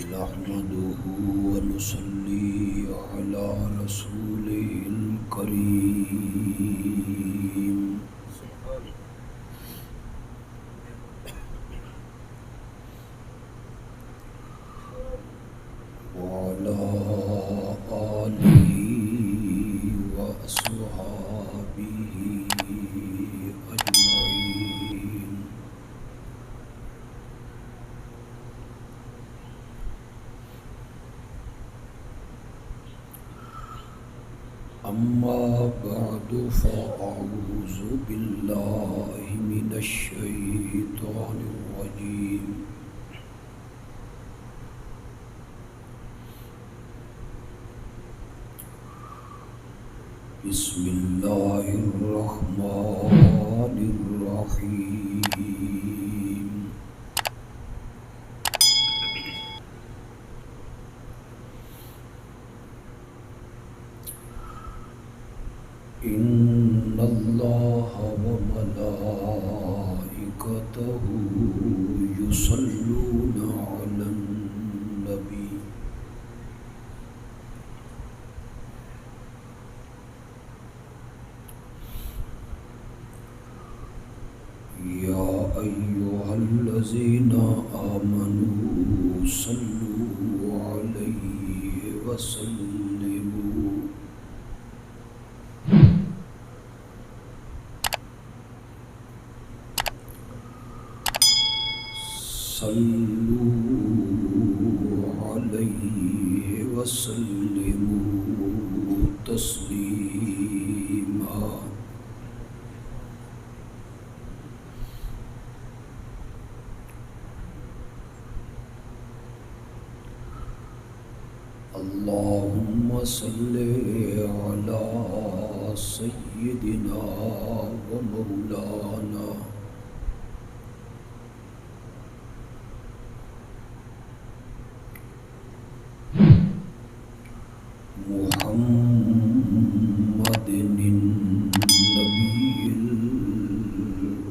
نحمده ونصلي على رسوله الكريم وعلى آله وأصحابه أجمعين. أما بعد فأعوذ بالله من الشيطان الرجيم. بسم الله الرحمن الرحيم. إن الله وملائكته يصلون على النبي يا أيها الذين آمنوا صلوا عليه وسلموا تسليما. اللهم صل على سيدنا ومولانا محمد النبي الأمي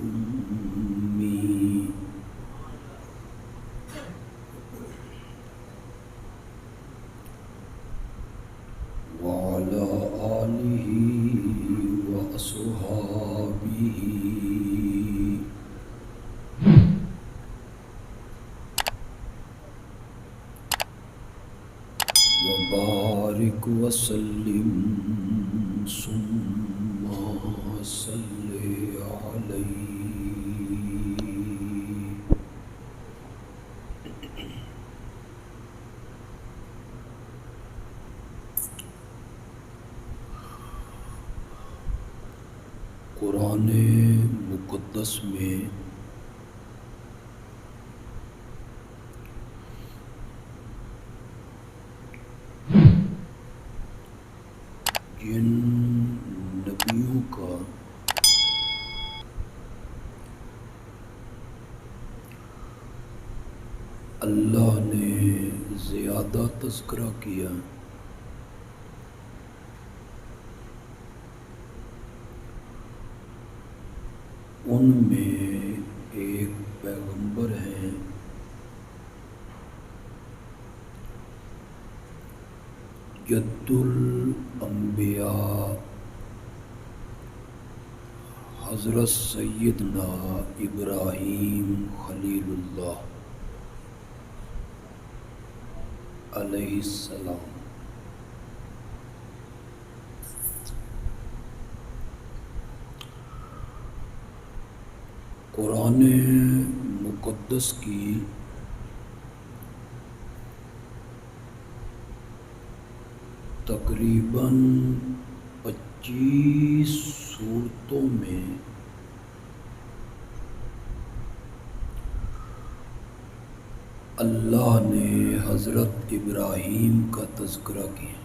وعلى آله وأصحابه وبارك وسلم ثم صل عليه. قرآن مقدس میں جن نبیوں کا اللہ نے زیادہ تذکرہ کیا ان میں ایک پیغمبر ہیں جد الانبیاء حضرت سیدنا ابراہیم خلیل اللہ علیہ السلام. قرآن مقدس کی تقریباً 25 سورتوں میں اللہ نے حضرت ابراہیم کا تذکرہ کیا.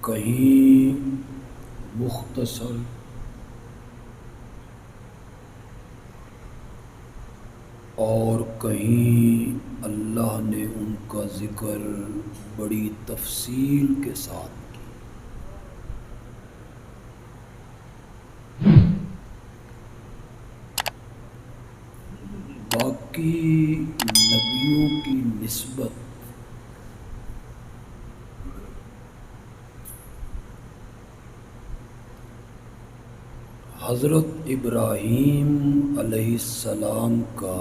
کہیں مختصر اور کہیں اللہ نے ان کا ذکر بڑی تفصیل کے ساتھ کیا. باقی نبیوں کی نسبت حضرت ابراہیم علیہ السلام کا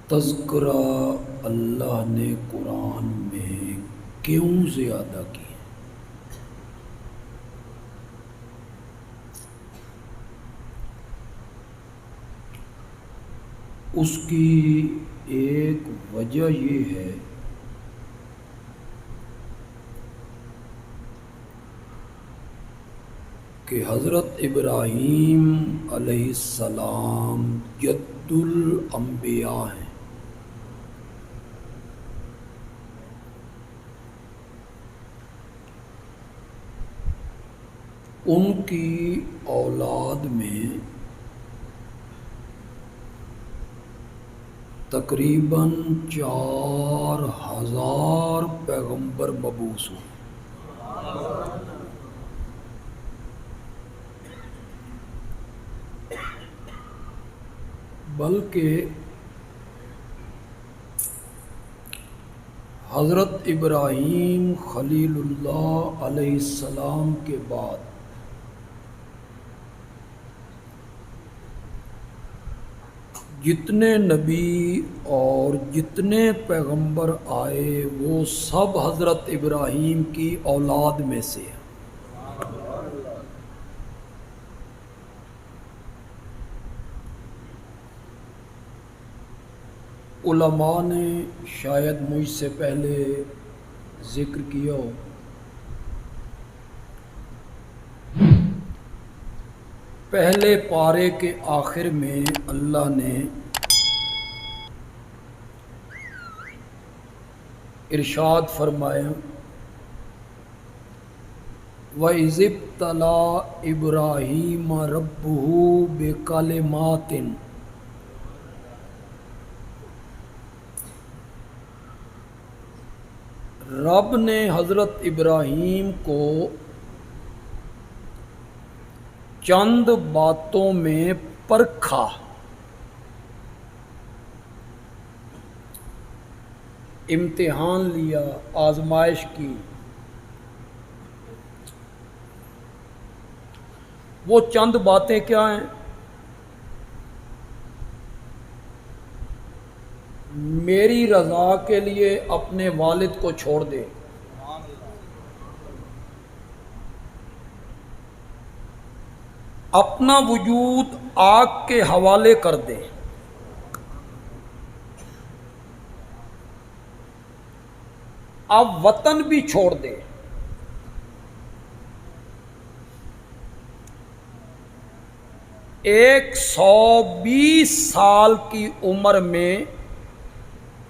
تذکرہ اللہ نے قرآن میں کیوں زیادہ کی؟ اس کی ایک وجہ یہ ہے کہ حضرت ابراہیم علیہ السلام جد الانبیاء ہیں۔ ان کی اولاد میں تقریباً 4000 پیغمبر مبعوث ہوئے۔ بلکہ حضرت ابراہیم خلیل اللہ علیہ السلام کے بعد جتنے نبی اور جتنے پیغمبر آئے وہ سب حضرت ابراہیم کی اولاد میں سے ہیں۔ علماء نے شاید مجھ سے پہلے ذکر کیا ہو، پہلے پارے کے آخر میں اللہ نے ارشاد فرمایا وَإِذِ ابْتَلَىٰ إِبْرَاهِيمَ رَبُّهُ بِكَلِمَاتٍ، رب نے حضرت ابراہیم کو چند باتوں میں پرکھا، امتحان لیا، آزمائش کی۔ وہ چند باتیں کیا ہیں؟ میری رضا کے لیے اپنے والد کو چھوڑ دے، اپنا وجود آگ کے حوالے کر دے، اب وطن بھی چھوڑ دے، 120 سال کی عمر میں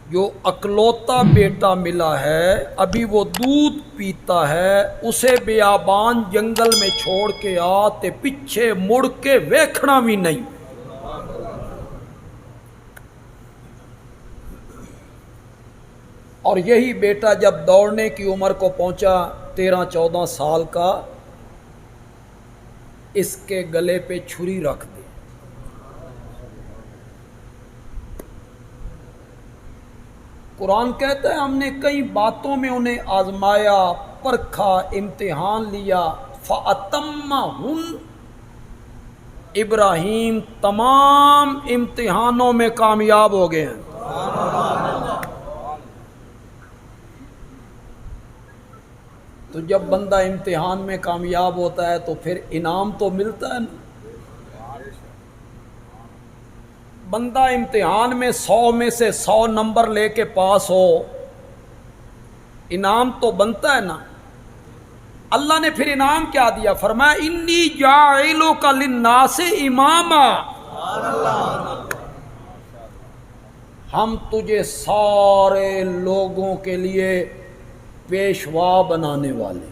جو اکلوتا بیٹا ملا ہے، ابھی وہ دودھ پیتا ہے، اسے بیابان جنگل میں چھوڑ کے آ تے پیچھے مڑ کے ویکھنا بھی نہیں۔ اور یہی بیٹا جب دوڑنے کی عمر کو پہنچا 13-14 سال کا، اس کے گلے پہ چھری رکھ دی۔ قرآن کہتا ہے ہم نے کئی باتوں میں انہیں آزمایا، پرکھا، امتحان لیا، فَأَتَمَّهُنَّ، ابراہیم تمام امتحانوں میں کامیاب ہو گئے ہیں۔ تو جب بندہ امتحان میں کامیاب ہوتا ہے تو پھر انعام تو ملتا ہے نا۔ بندہ امتحان میں 100 میں سے 100 نمبر لے کے پاس ہو، انعام تو بنتا ہے نا۔ اللہ نے پھر انعام کیا دیا؟ فرمایا انی جاعلک للناس اماما، ہم تجھے سارے لوگوں کے لیے پیشوا بنانے والے۔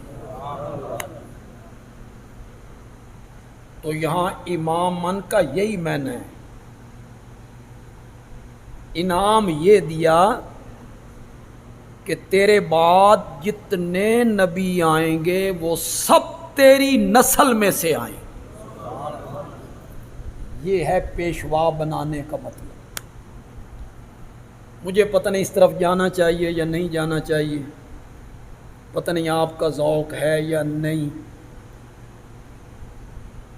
تو یہاں امامن کا یہی معنی ہے، انعام یہ دیا کہ تیرے بعد جتنے نبی آئیں گے وہ سب تیری نسل میں سے آئیں۔ یہ ہے پیشوا بنانے کا مطلب۔ مجھے پتہ نہیں اس طرف جانا چاہیے یا نہیں جانا چاہیے، پتہ نہیں آپ کا ذوق ہے یا نہیں۔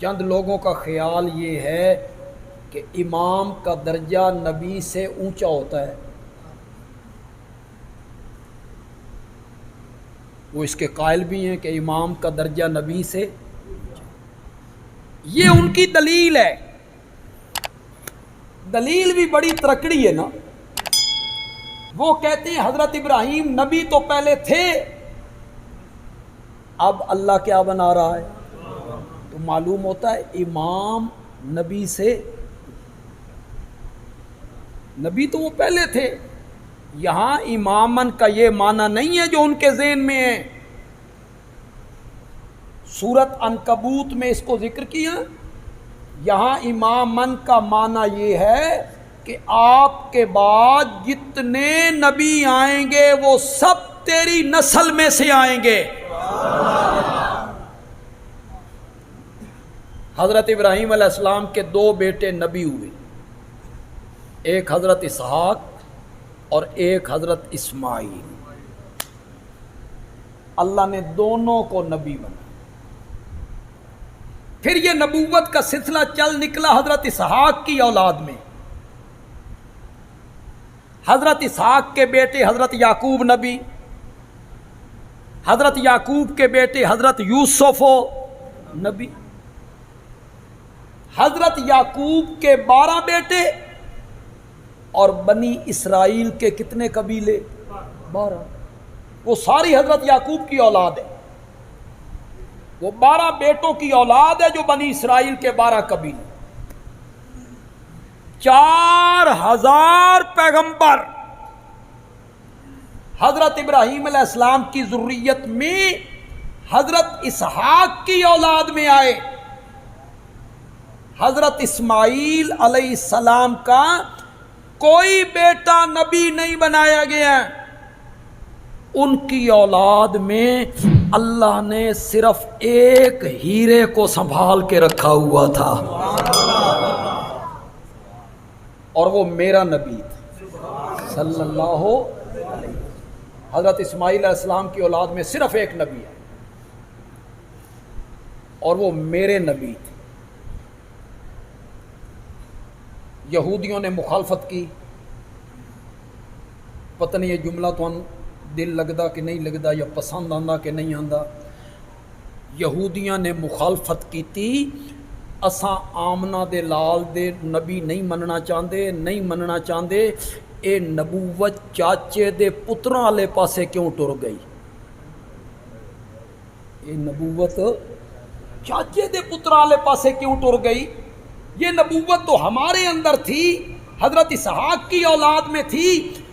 چند لوگوں کا خیال یہ ہے کہ امام کا درجہ نبی سے اونچا ہوتا ہے، وہ اس کے قائل بھی ہیں کہ امام کا درجہ نبی سے، یہ ان کی دلیل ہے۔ دلیل بھی بڑی ترکڑی ہے نا۔ وہ کہتے ہیں حضرت ابراہیم نبی تو پہلے تھے، اب اللہ کیا بنا رہا ہے؟ تو معلوم ہوتا ہے امام نبی سے، نبی تو وہ پہلے تھے۔ یہاں امامن کا یہ معنی نہیں ہے جو ان کے ذہن میں ہے۔ سورت عنکبوت میں اس کو ذکر کیا، یہاں امامن کا معنی یہ ہے کہ آپ کے بعد جتنے نبی آئیں گے وہ سب تیری نسل میں سے آئیں گے۔ حضرت ابراہیم علیہ السلام کے دو بیٹے نبی ہوئے، ایک حضرت اسحاق اور ایک حضرت اسماعیل۔ اللہ نے دونوں کو نبی بنا۔ پھر یہ نبوت کا سلسلہ چل نکلا حضرت اسحاق کی اولاد میں۔ حضرت اسحاق کے بیٹے حضرت یعقوب نبی، حضرت یعقوب کے بیٹے حضرت یوسف نبی۔ حضرت یعقوب کے 12 بیٹے اور بنی اسرائیل کے کتنے قبیلے؟ 12۔ وہ ساری حضرت یعقوب کی اولاد ہے، وہ 12 بیٹوں کی اولاد ہے جو بنی اسرائیل کے 12 قبیلے۔ 4000 پیغمبر حضرت ابراہیم علیہ السلام کی ذریت میں حضرت اسحاق کی اولاد میں آئے۔ حضرت اسماعیل علیہ السلام کا کوئی بیٹا نبی نہیں بنایا گیا، ان کی اولاد میں اللہ نے صرف ایک ہیرے کو سنبھال کے رکھا ہوا تھا، اور وہ میرا نبی تھا صلی اللہ علیہ وسلم۔ حضرت اسماعیل علیہ السلام کی اولاد میں صرف ایک نبی ہے، اور وہ میرے نبی تھے۔ یہودیوں نے مخالفت کی، پتہ نہیں یہ جملہ تو دل لگدا کہ نہیں لگدا یا پسند آندا کہ نہیں آندا۔ یہودیاں نے مخالفت کی تھی، اساں آمنہ دے لال دے نبی نہیں مننا چاہندے، اے نبوت چاچے دے پتراں والے پاسے کیوں ٹر گئی؟ اے نبوت چاچے دے پتراں والے پاسے کیوں ٹر گئی؟ یہ نبوت تو ہمارے اندر تھی، حضرت اسحاق کی اولاد میں تھی۔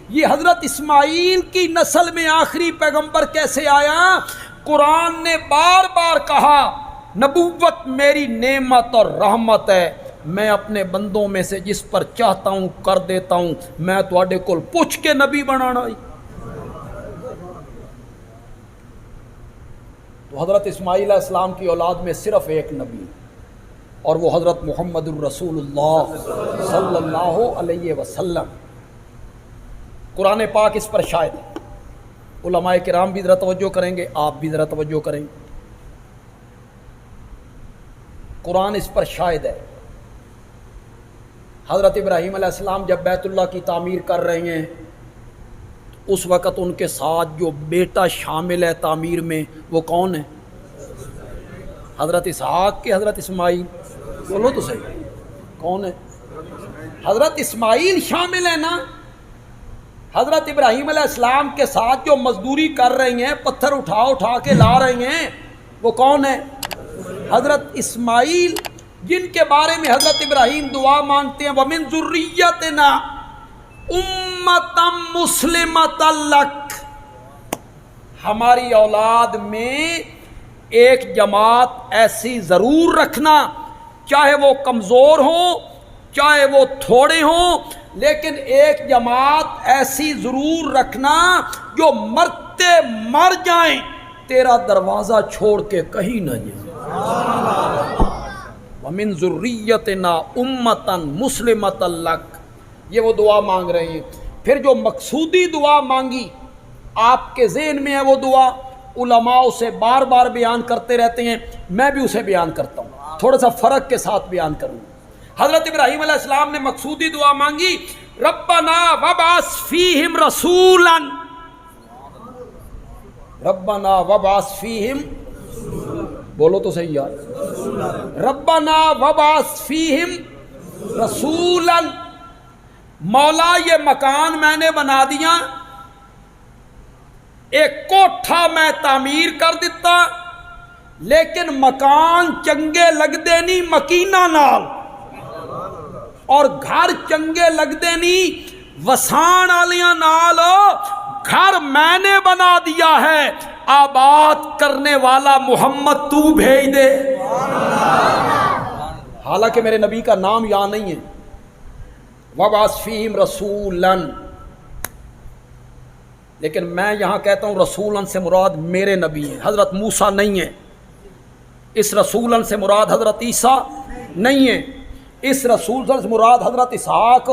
یہ حضرت اسماعیل کی نسل میں آخری پیغمبر کیسے آیا؟ قرآن نے بار بار کہا نبوت میری نعمت اور رحمت ہے، میں اپنے بندوں میں سے جس پر چاہتا ہوں کر دیتا ہوں، میں تواڈے کول پوچھ کے نبی بنانا۔ تو حضرت اسماعیل علیہ السلام کی اولاد میں صرف ایک نبی، اور وہ حضرت محمد الرسول اللہ صلی اللہ علیہ وسلم۔ قرآن پاک اس پر شاہد ہے، علماء کرام بھی ذرا توجہ کریں گے، آپ بھی ذرا توجہ کریں گے۔ قرآن اس پر شاہد ہے۔ حضرت ابراہیم علیہ السلام جب بیت اللہ کی تعمیر کر رہے ہیں، اس وقت ان کے ساتھ جو بیٹا شامل ہے تعمیر میں وہ کون ہے؟ حضرت اسحاق کے حضرت اسماعیل؟ بولو تو صحیح، کون ہے؟ حضرت اسماعیل شامل ہے نا۔ حضرت ابراہیم علیہ السلام کے ساتھ جو مزدوری کر رہی ہیں، پتھر اٹھا کے لا رہی ہیں، وہ کون ہے؟ حضرت اسماعیل، جن کے بارے میں حضرت ابراہیم دعا مانگتے ہیں وَمِن ذُرِّيَّتِنَا أُمَّةً مُسْلِمَةً لَكَ، ہماری اولاد میں ایک جماعت ایسی ضرور رکھنا، چاہے وہ کمزور ہوں چاہے وہ تھوڑے ہوں، لیکن ایک جماعت ایسی ضرور رکھنا جو مرتے مر جائیں تیرا دروازہ چھوڑ کے کہیں نہ جائیں۔ ومن ذریتنا امتن مسلمۃ لک، یہ وہ دعا مانگ رہے ہیں۔ پھر جو مقصودی دعا مانگی آپ کے ذہن میں ہے، وہ دعا علماء اسے بار بار بیان کرتے رہتے ہیں، میں بھی اسے بیان کرتا ہوں، تھوڑا سا فرق کے ساتھ بیان کروں۔ حضرت ابراہیم علیہ السلام نے مقصودی دعا مانگی، ربنا وابعث فیہم رسولا، ربنا وابعث فیہم، بولو تو صحیح یار، ربنا وابعث فیہم رسولا، مولا یہ مکان میں نے بنا دیا، ایک کوٹھا میں تعمیر کر دیتا، لیکن مکان چنگے لگ دے نہیں مکینہ نال، اور گھر چنگے لگ دے نہیں وسان والیاں نال، گھر میں نے بنا دیا ہے، آباد کرنے والا محمد تو بھیج دے۔ حالانکہ میرے نبی کا نام یہاں نہیں ہے، وابعث فیہم رسولا، لیکن میں یہاں کہتا ہوں رسولاً سے مراد میرے نبی ہیں، حضرت موسیٰ نہیں ہے۔ اس رسولاً سے مراد حضرت عیسیٰ نہیں ہے، اس رسول سے مراد حضرت اسحاق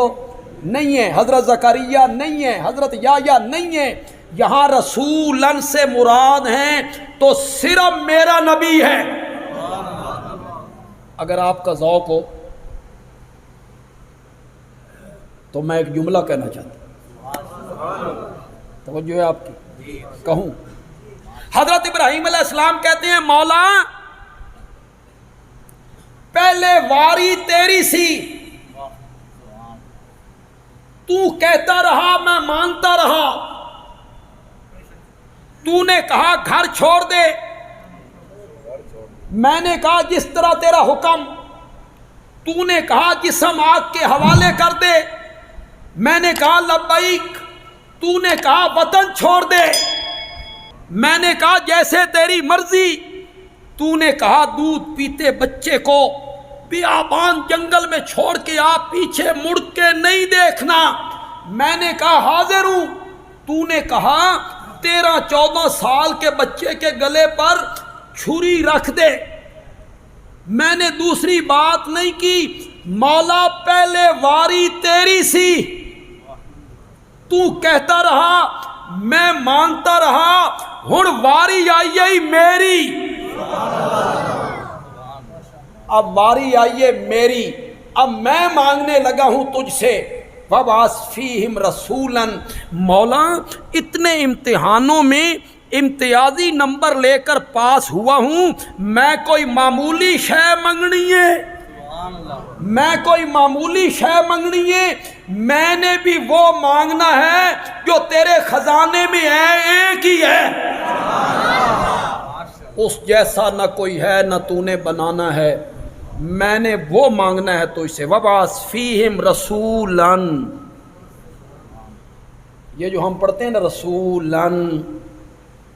نہیں ہے، حضرت زکریا نہیں ہے، حضرت یحییٰ نہیں ہے۔ یہاں رسولاً سے مراد ہیں تو صرف میرا نبی ہے۔ اگر آپ کا ذوق ہو تو میں ایک جملہ کہنا چاہتا ہوں، توجہ ہے آپ کی، کہوں؟ حضرت ابراہیم علیہ السلام کہتے ہیں مولا پہلے واری تیری سی، تو کہتا رہا میں مانتا رہا، تو نے کہا گھر چھوڑ دے، میں نے کہا جس طرح تیرا حکم، تو نے کہا جسم آگ کے حوالے کر دے، میں نے کہا لبیک، تو نے کہا وطن چھوڑ دے، میں نے کہا جیسے تیری مرضی، تو نے کہا دودھ پیتے بچے کو بیابان جنگل میں چھوڑ کے آپ پیچھے مڑ کے نہیں دیکھنا، میں نے کہا حاضر ہوں، تو نے کہا 13-14 سال کے بچے کے گلے پر چھری رکھ دے، میں نے دوسری بات نہیں کی، مولا پہلے واری تیری سی، تو کہتا رہا میں مانتا رہا، ہن واری آئی ہے میری، اب واری آئی ہے میری، اب میں مانگنے لگا ہوں تجھ سے، وابعث فیہم رسولا، مولا اتنے امتحانوں میں امتیازی نمبر لے کر پاس ہوا ہوں، میں کوئی معمولی شے منگنی ہے، میں کوئی معمولی شے منگنی ہے، میں نے بھی وہ مانگنا ہے جو تیرے خزانے میں ہے، ایک ہی ہے، اس جیسا نہ کوئی ہے نہ تو نے بنانا ہے، میں نے وہ مانگنا ہے تو اسے، وابعث فیہم رسولا، یہ جو ہم پڑھتے ہیں نا رسولا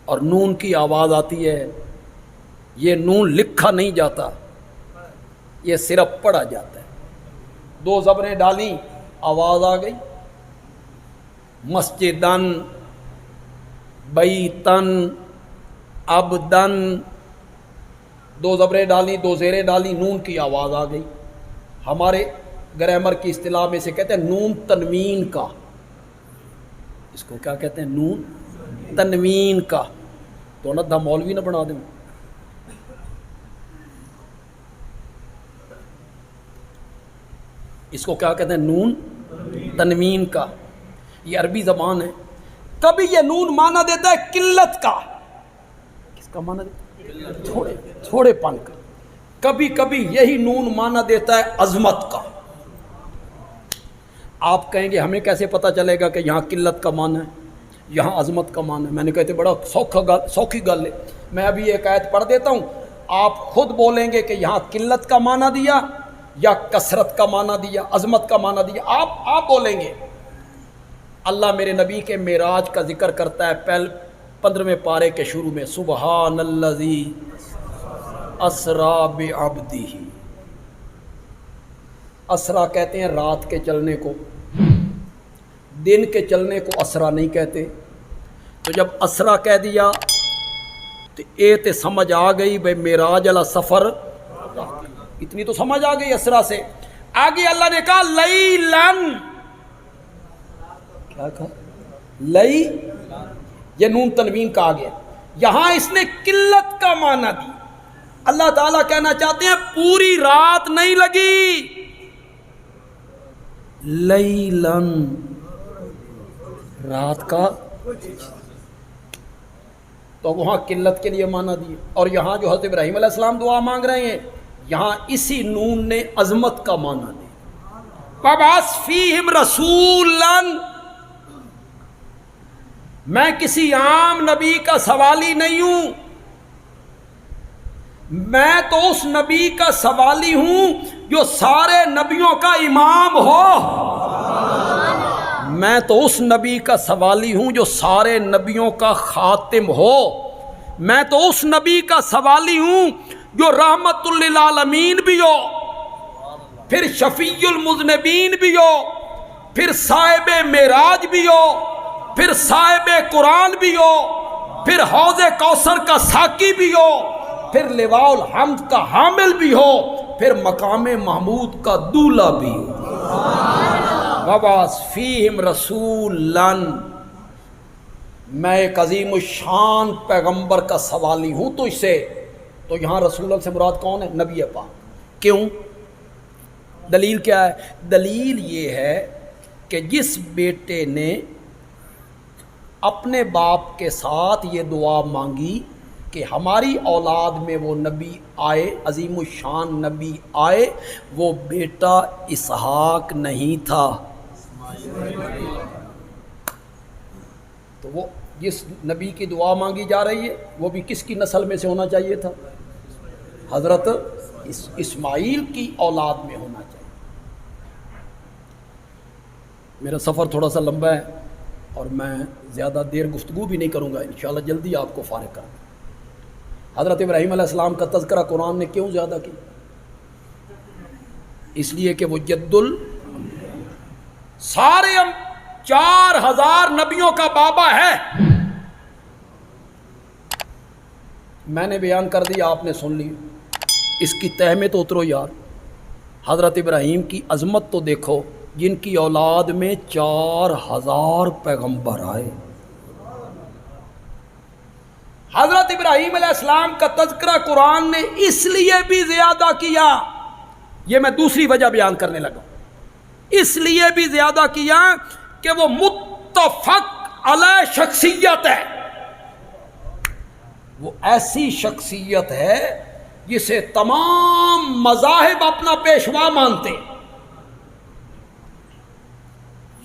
اور نون کی آواز آتی ہے، یہ نون لکھا نہیں جاتا، یہ صرف پڑھا جاتا ہے، 2 زبریں ڈالیں آواز آ گئی، مسجدن بیتن عبدن، 2 زبریں ڈالیں 2 زیریں ڈالیں، نون کی آواز آ گئی۔ ہمارے گرامر کی اصطلاح میں سے کہتے ہیں نون تنوین کا، اس کو کیا کہتے ہیں؟ نون تنوین کا، تو نہ مولوی نہ بنا دیں، اس کو کیا کہتے ہیں؟ نون تنوین کا، یہ عربی زبان ہے۔ کبھی یہ نون معنی دیتا ہے قلت کا، کس کا معنی دیتا ہے؟ تھوڑے پن کا۔ کبھی کبھی یہی نون معنی دیتا ہے عظمت کا۔ آپ کہیں گے ہمیں کیسے پتہ چلے گا کہ یہاں قلت کا معنی ہے یہاں عظمت کا معنی ہے؟ میں نے کہتے بڑا سوکھی گل ہے، میں ابھی ایک آیت پڑھ دیتا ہوں، آپ خود بولیں گے کہ یہاں قلت کا معنی دیا یا کثرت کا معنی دیا، عظمت کا معنی دیا، آپ بولیں گے۔ اللہ میرے نبی کے معراج کا ذکر کرتا ہے 15ویں پارے کے شروع میں، سبحان الذی اسرا بعبدہ۔ اسرا کہتے ہیں رات کے چلنے کو، دن کے چلنے کو اسرا نہیں کہتے۔ تو جب اسرا کہہ دیا تو اے تے سمجھ آ گئی بھئی معراج والا سفر، اتنی تو سمجھ آ گئی اسرا سے. آگے اللہ نے کہا لیلن، کیا کہا؟ لئی، یہ نون تنوین کا آ گیا. یہاں اس نے قلت کا معنی دی. اللہ تعالیٰ کہنا چاہتے ہیں پوری رات نہیں لگی. لیلن، رات کا، تو وہاں قلت کے لیے معنی دی. اور یہاں جو حضرت ابراہیم علیہ السلام دعا مانگ رہے ہیں، یہاں اسی نون نے عظمت کا معنی دی. وَبَعَثْ فِيهِمْ رَسُولًا، میں کسی عام نبی کا سوالی نہیں ہوں، میں تو اس نبی کا سوالی ہوں جو سارے نبیوں کا امام ہو. میں تو اس نبی کا سوالی ہوں جو سارے نبیوں کا خاتم ہو. میں تو اس نبی کا سوالی ہوں جو رحمت للعالمین بھی ہو، پھر شفیع المذنبین بھی ہو، پھر صاحب معراج بھی ہو، پھر صاحب قرآن بھی ہو، پھر حوض کوثر کا ساقی بھی ہو، پھر لواء الحمد کا حامل بھی ہو، پھر مقام محمود کا دولہ بھی ہو. وَبَعَثْ فِيهِمْ رَسُولًا، میں ایک عظیم الشان پیغمبر کا سوالی ہوں تو اسے. تو یہاں رسول سے مراد کون ہے؟ نبی پاک. کیوں؟ دلیل کیا ہے؟ دلیل یہ ہے کہ جس بیٹے نے اپنے باپ کے ساتھ یہ دعا مانگی کہ ہماری اولاد میں وہ نبی آئے، عظیم الشان نبی آئے، وہ بیٹا اسحاق نہیں تھا. تو وہ جس نبی کی دعا مانگی جا رہی ہے وہ بھی کس کی نسل میں سے ہونا چاہیے تھا؟ حضرت اسماعیل کی اولاد میں ہونا چاہیے. میرا سفر تھوڑا سا لمبا ہے اور میں زیادہ دیر گفتگو بھی نہیں کروں گا، انشاءاللہ جلدی آپ کو فارغ کروں. حضرت ابراہیم علیہ السلام کا تذکرہ قرآن نے کیوں زیادہ کی؟ اس لیے کہ وہ جد سارے 4000 نبیوں کا بابا ہے. میں نے بیان کر دیا، آپ نے سن لی. اس کی تہ میں تو اترو یار. حضرت ابراہیم کی عظمت تو دیکھو، جن کی اولاد میں 4000 پیغمبر آئے. حضرت ابراہیم علیہ السلام کا تذکرہ قرآن نے اس لیے بھی زیادہ کیا، یہ میں دوسری وجہ بیان کرنے لگا. اس لیے بھی زیادہ کیا کہ وہ متفق علیہ شخصیت ہے. وہ ایسی شخصیت ہے جسے تمام مذاہب اپنا پیشوا مانتے ہیں.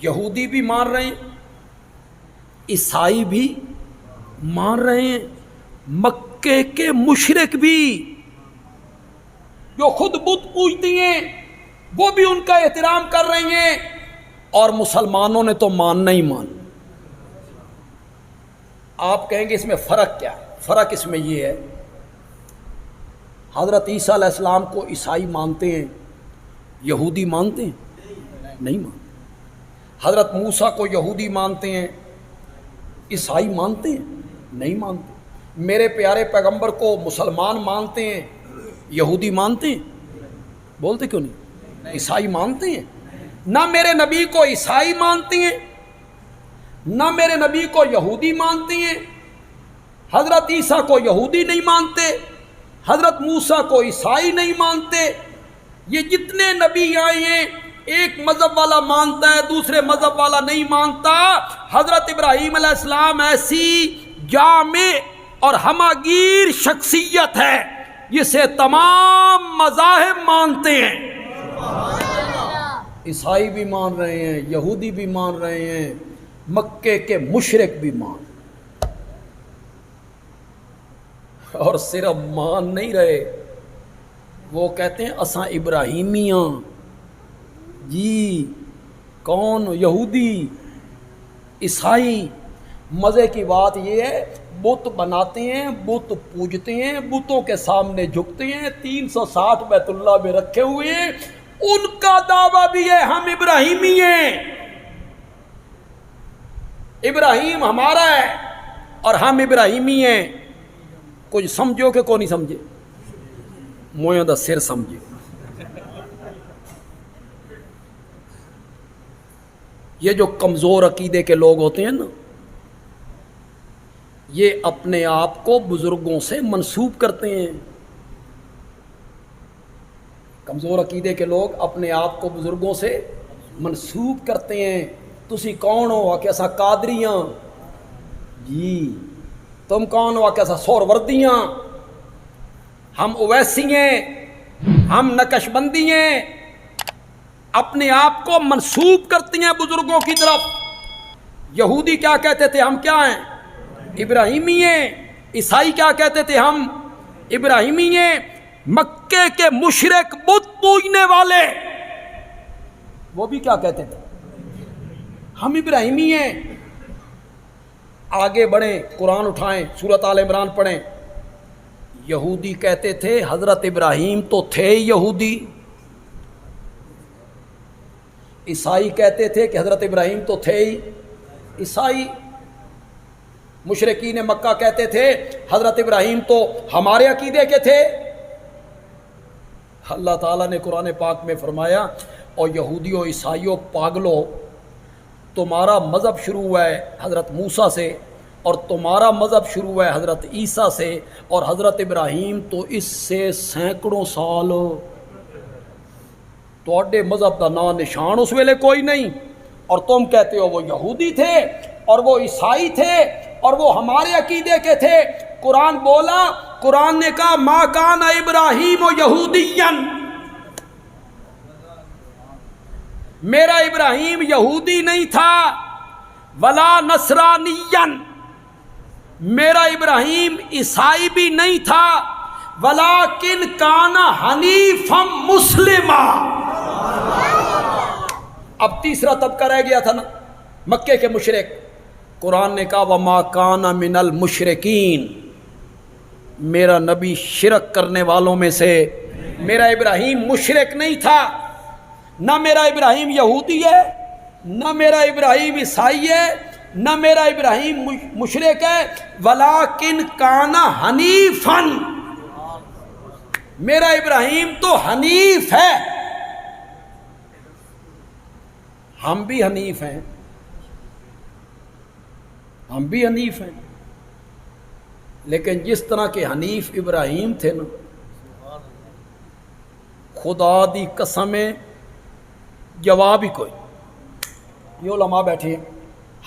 یہودی بھی مان رہے ہیں، عیسائی بھی مان رہے ہیں، مکے کے مشرک بھی جو خود بت پوجتی ہیں وہ بھی ان کا احترام کر رہے ہیں، اور مسلمانوں نے تو ماننا ہی مان. آپ کہیں گے اس میں فرق کیا ہے؟ فرق اس میں یہ ہے، حضرت عیسیٰ علیہ السلام کو عیسائی مانتے ہیں، یہودی مانتے ہیں؟ نہیں مانتے. حضرت موسیٰ کو یہودی مانتے ہیں، عیسائی مانتے ہیں؟ نہیں مانتے. میرے پیارے پیغمبر کو مسلمان مانتے ہیں، یہودی مانتے ہیں؟ بولتے کیوں نہیں؟ عیسائی مانتے ہیں. نہ میرے نبی کو عیسائی مانتے ہیں، نہ میرے نبی کو یہودی مانتے ہیں. حضرت عیسیٰ کو یہودی نہیں مانتے، حضرت موسیٰ کو عیسائی نہیں مانتے. یہ جتنے نبی آئے ہیں ایک مذہب والا مانتا ہے، دوسرے مذہب والا نہیں مانتا. حضرت ابراہیم علیہ السلام ایسی جامع اور ہماگیر شخصیت ہے جسے تمام مذاہب مانتے ہیں. عیسائی بھی مان رہے ہیں، یہودی بھی مان رہے ہیں، مکے کے مشرک بھی مان. اور صرف مان نہیں رہے، وہ کہتے ہیں اساں ابراہیمیاں. جی کون؟ یہودی، عیسائی. مزے کی بات یہ ہے بت بناتے ہیں، بت پوجتے ہیں، بتوں کے سامنے جھکتے ہیں، 360 بیت اللہ میں رکھے ہوئے ہیں. ان کا دعویٰ بھی ہے ہم ابراہیمی ہیں، ابراہیم ہمارا ہے اور ہم ابراہیمی ہیں. کچھ سمجھو کہ کو نہیں سمجھے؟ مویوں دا سر سمجھے. یہ جو کمزور عقیدے کے لوگ ہوتے ہیں نا، یہ اپنے آپ کو بزرگوں سے منسوب کرتے ہیں. کمزور عقیدے کے لوگ اپنے آپ کو بزرگوں سے منسوب کرتے ہیں. تسی کون ہو؟ کہ ایسا قادریاں. جی تم کون ہو؟ کہ ایسا سہروردیاں. ہم اویسی ہیں، ہم نقش بندی ہیں. اپنے آپ کو منسوب کرتی ہیں بزرگوں کی طرف. یہودی کیا کہتے تھے؟ ہم کیا ہیں؟ ابراہیمی ہیں. عیسائی کیا کہتے تھے؟ ہم ابراہیمی ہیں. مکے کے مشرک بت پوجنے والے وہ بھی کیا کہتے تھے؟ ہم ابراہیمی ہیں. آگے بڑھیں، قرآن اٹھائیں، سورۃ آل عمران پڑھیں. یہودی کہتے تھے حضرت ابراہیم تو تھے یہودی. عیسائی کہتے تھے کہ حضرت ابراہیم تو تھے ہی عیسائی. مشرکین مکہ کہتے تھے حضرت ابراہیم تو ہمارے عقیدے کے تھے. اللہ تعالیٰ نے قرآن پاک میں فرمایا، اور یہودیوں عیسائیوں پاگلوں، تمہارا مذہب شروع ہوا ہے حضرت موسیٰ سے، اور تمہارا مذہب شروع ہوا ہے حضرت عیسیٰ سے، اور حضرت ابراہیم تو اس سے سینکڑوں سال. توڑے مذہب دا نام نشان اس ویلے کوئی نہیں، اور تم کہتے ہو وہ یہودی تھے اور وہ عیسائی تھے اور وہ ہمارے عقیدے کے تھے. قرآن بولا، قرآن نے کہا ما کان ابراہیم یہودیًا، میرا ابراہیم یہودی نہیں تھا، ولا نصرانیًا، میرا ابراہیم عیسائی بھی نہیں تھا، ولیکن کان حنیفا مسلما. اب تیسرا طبقہ رہ گیا تھا نا، مکے کے مشرک. قرآن نے کہا وما کان من المشرکین، میرا نبی شرک کرنے والوں میں سے. میرا ابراہیم مشرک نہیں تھا. نہ میرا ابراہیم یہودی ہے، نہ میرا ابراہیم عیسائی ہے، نہ میرا ابراہیم مشرک ہے، ولیکن کان حنیفا، میرا ابراہیم تو حنیف ہے. ہم بھی حنیف ہیں، ہم بھی حنیف ہیں، لیکن جس طرح کے حنیف ابراہیم تھے نا، خدا دی قسمیں جواب ہی کوئی. یہ علماء بیٹھے ہیں،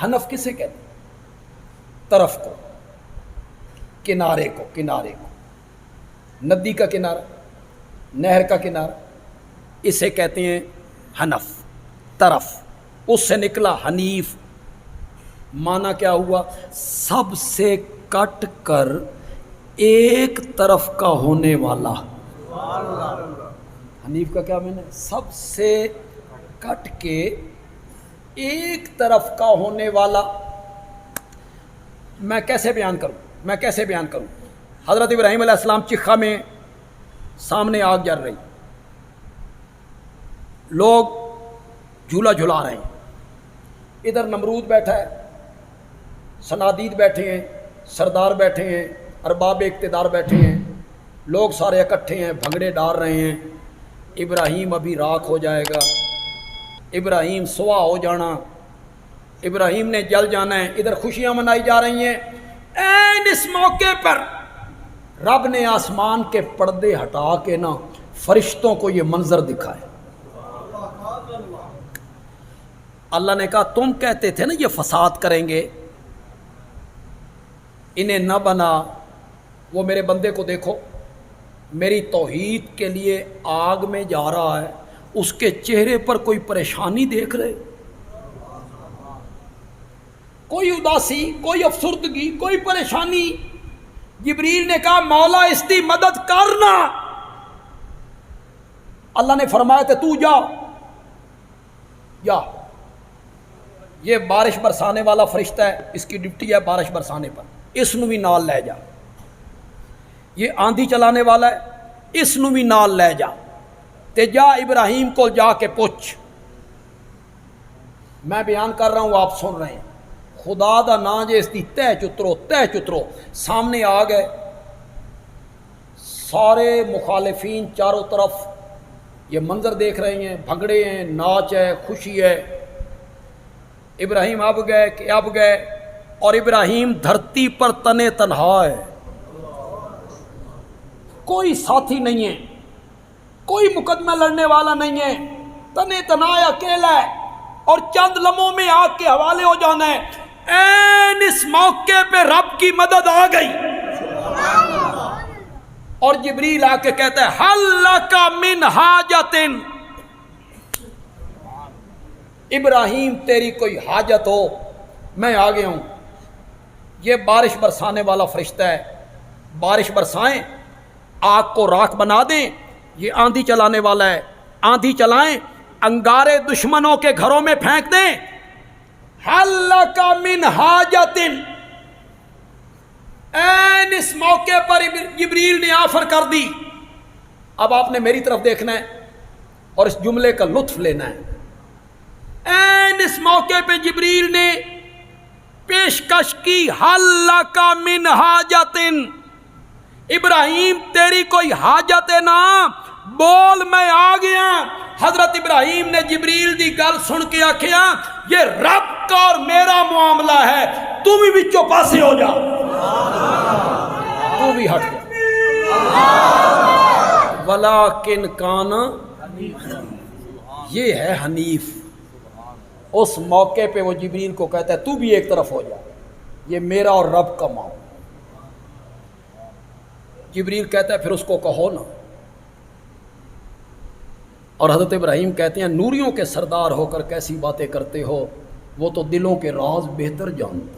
حنف کسے کہتے ہیں؟ طرف کو، کنارے کو، کنارے کو، ندی کا کنارہ، نہر کا کنارہ، اسے کہتے ہیں حنف، طرف. اس سے نکلا حنیف. معنی کیا ہوا؟ سب سے کٹ کر ایک طرف کا ہونے والا. حنیف کا کیا معنی؟ سب سے کٹ کے ایک طرف کا ہونے والا. میں کیسے بیان کروں؟ حضرت ابراہیم علیہ السلام چکھا میں سامنے آگ جل رہی، لوگ جھولا جھلا رہے ہیں. ادھر نمرود بیٹھا ہے، صنادید بیٹھے ہیں، سردار بیٹھے ہیں، ارباب اقتدار بیٹھے ہیں، لوگ سارے اکٹھے ہیں، بھنگڑے ڈال رہے ہیں. ابراہیم ابھی راکھ ہو جائے گا، ابراہیم سوا ہو جانا، ابراہیم نے جل جانا ہے. ادھر خوشیاں منائی جا رہی ہیں. اس موقع پر رب نے آسمان کے پردے ہٹا کے نا فرشتوں کو یہ منظر دکھائے. اللہ نے کہا تم کہتے تھے نا یہ فساد کریں گے، انہیں نہ بنا. وہ میرے بندے کو دیکھو، میری توحید کے لیے آگ میں جا رہا ہے، اس کے چہرے پر کوئی پریشانی دیکھ رہے؟ کوئی اداسی، کوئی افسردگی، کوئی پریشانی؟ جبریل نے کہا مولا اس کی مدد کرنا. اللہ نے فرمایا کہ تو جا. یہ بارش برسانے والا فرشتہ ہے، اس کی ڈیوٹی ہے بارش برسانے پر، اس نو بھی نال لے جا. یہ آندھی چلانے والا ہے، اس نو بھی نال لے جا. تے جا ابراہیم کو جا کے پوچھ. میں بیان کر رہا ہوں، آپ سن رہے ہیں. خدا دا نا جے اس دی تہ چترو. سامنے آ گئے سارے مخالفین، چاروں طرف یہ منظر دیکھ رہے ہیں، بھنگڑے ہیں، ناچ ہے، خوشی ہے. ابراہیم اب گئے کہ اب گئے، اور ابراہیم دھرتی پر تنے تنہا ہے، کوئی ساتھی نہیں ہے، کوئی مقدمہ لڑنے والا نہیں ہے، تنے تنہا ہے، اکیلا ہے، اور چند لمحوں میں آگ کے حوالے ہو جانا ہے۔ این اس موقع پہ رب کی مدد آ گئی، اور جبریل آ کے کہتا ہے حل لک من حاجت، ابراہیم تیری کوئی حاجت ہو میں آ گیا ہوں۔ یہ بارش برسانے والا فرشتہ ہے، بارش برسائیں، آگ کو راکھ بنا دیں، یہ آندھی چلانے والا ہے، آندھی چلائیں، انگارے دشمنوں کے گھروں میں پھینک دیں۔ حل لک من حاجت، این اس موقع پر جبریل نے آفر کر دی۔ اب آپ نے میری طرف دیکھنا ہے اور اس جملے کا لطف لینا ہے۔ این اس موقع پہ جبریل نے پیشکش کی حل لک من حاجت، ابراہیم تیری کوئی حاجت ہے نا، بول میں آ گیا۔ حضرت ابراہیم نے جبریل دی گل سن کے آکھیا یہ رب کا اور میرا معاملہ ہے، تو بھی بچوں پاسے ہو جا، تو بھی ہٹ جا۔ ولیکن کان، یہ ہے حنیف۔ اس موقع پہ وہ جبریل کو کہتا ہے تو بھی ایک طرف ہو جا، یہ میرا اور رب کا معاملہ۔ جبریل کہتا ہے پھر اس کو کہو نا، اور حضرت ابراہیم کہتے ہیں نوریوں کے سردار ہو کر کیسی باتیں کرتے ہو، وہ تو دلوں کے راز بہتر جانتا۔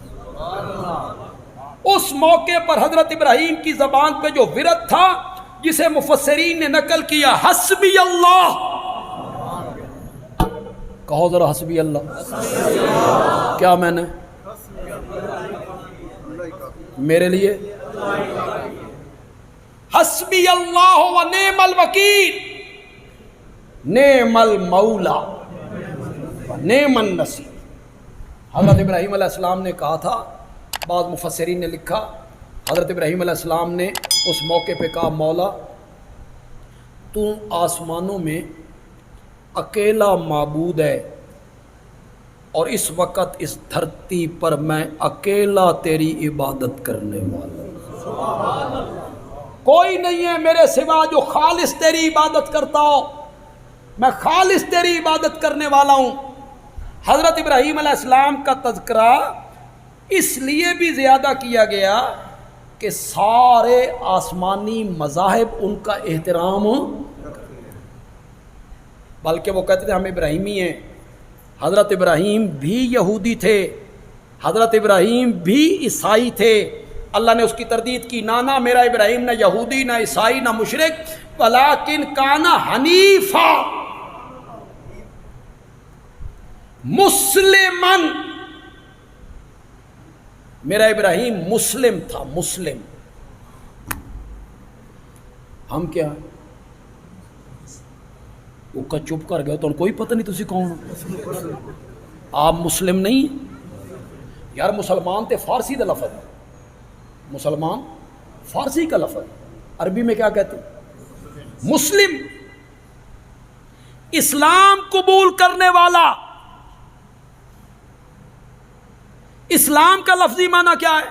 اس موقع پر حضرت ابراہیم کی زبان پہ جو ورد تھا جسے مفسرین نے نقل کیا، حسبی اللہ، کہو ذرا حسبی اللہ، کیا میں نے میرے لیے حسبی اللہ و نعم الوکیل، نعم المولا و نعم النصیر۔ حضرت ابراہیم علیہ السلام نے کہا تھا، بعض مفسرین نے لکھا حضرت ابراہیم علیہ السلام نے اس موقع پہ کہا مولا تو آسمانوں میں اکیلا معبود ہے، اور اس وقت اس دھرتی پر میں اکیلا تیری عبادت کرنے والا، کوئی نہیں ہے میرے سوا جو خالص تیری عبادت کرتا ہو، میں خالص تیری عبادت کرنے والا ہوں۔ حضرت ابراہیم علیہ السلام کا تذکرہ اس لیے بھی زیادہ کیا گیا کہ سارے آسمانی مذاہب ان کا احترام، بلکہ وہ کہتے تھے ہم ابراہیمی ہیں۔ حضرت ابراہیم بھی یہودی تھے، حضرت ابراہیم بھی عیسائی تھے، اللہ نے اس کی تردید کی، نانا میرا ابراہیم نہ یہودی نہ عیسائی نہ مشرک، ولیکن کان حنیفا مسلمن، میرا ابراہیم مسلم تھا، مسلم۔ ہم کیا وہ کا چپ کر گئے تو کوئی پتہ نہیں تسی کون ہو، آپ مسلم نہیں یار، مسلمان تے فارسی دا لفظ ہے، مسلمان فارسی کا لفظ، عربی میں کیا کہتے ہیں مسلم، اسلام قبول کرنے والا۔ اسلام کا لفظی معنی کیا ہے؟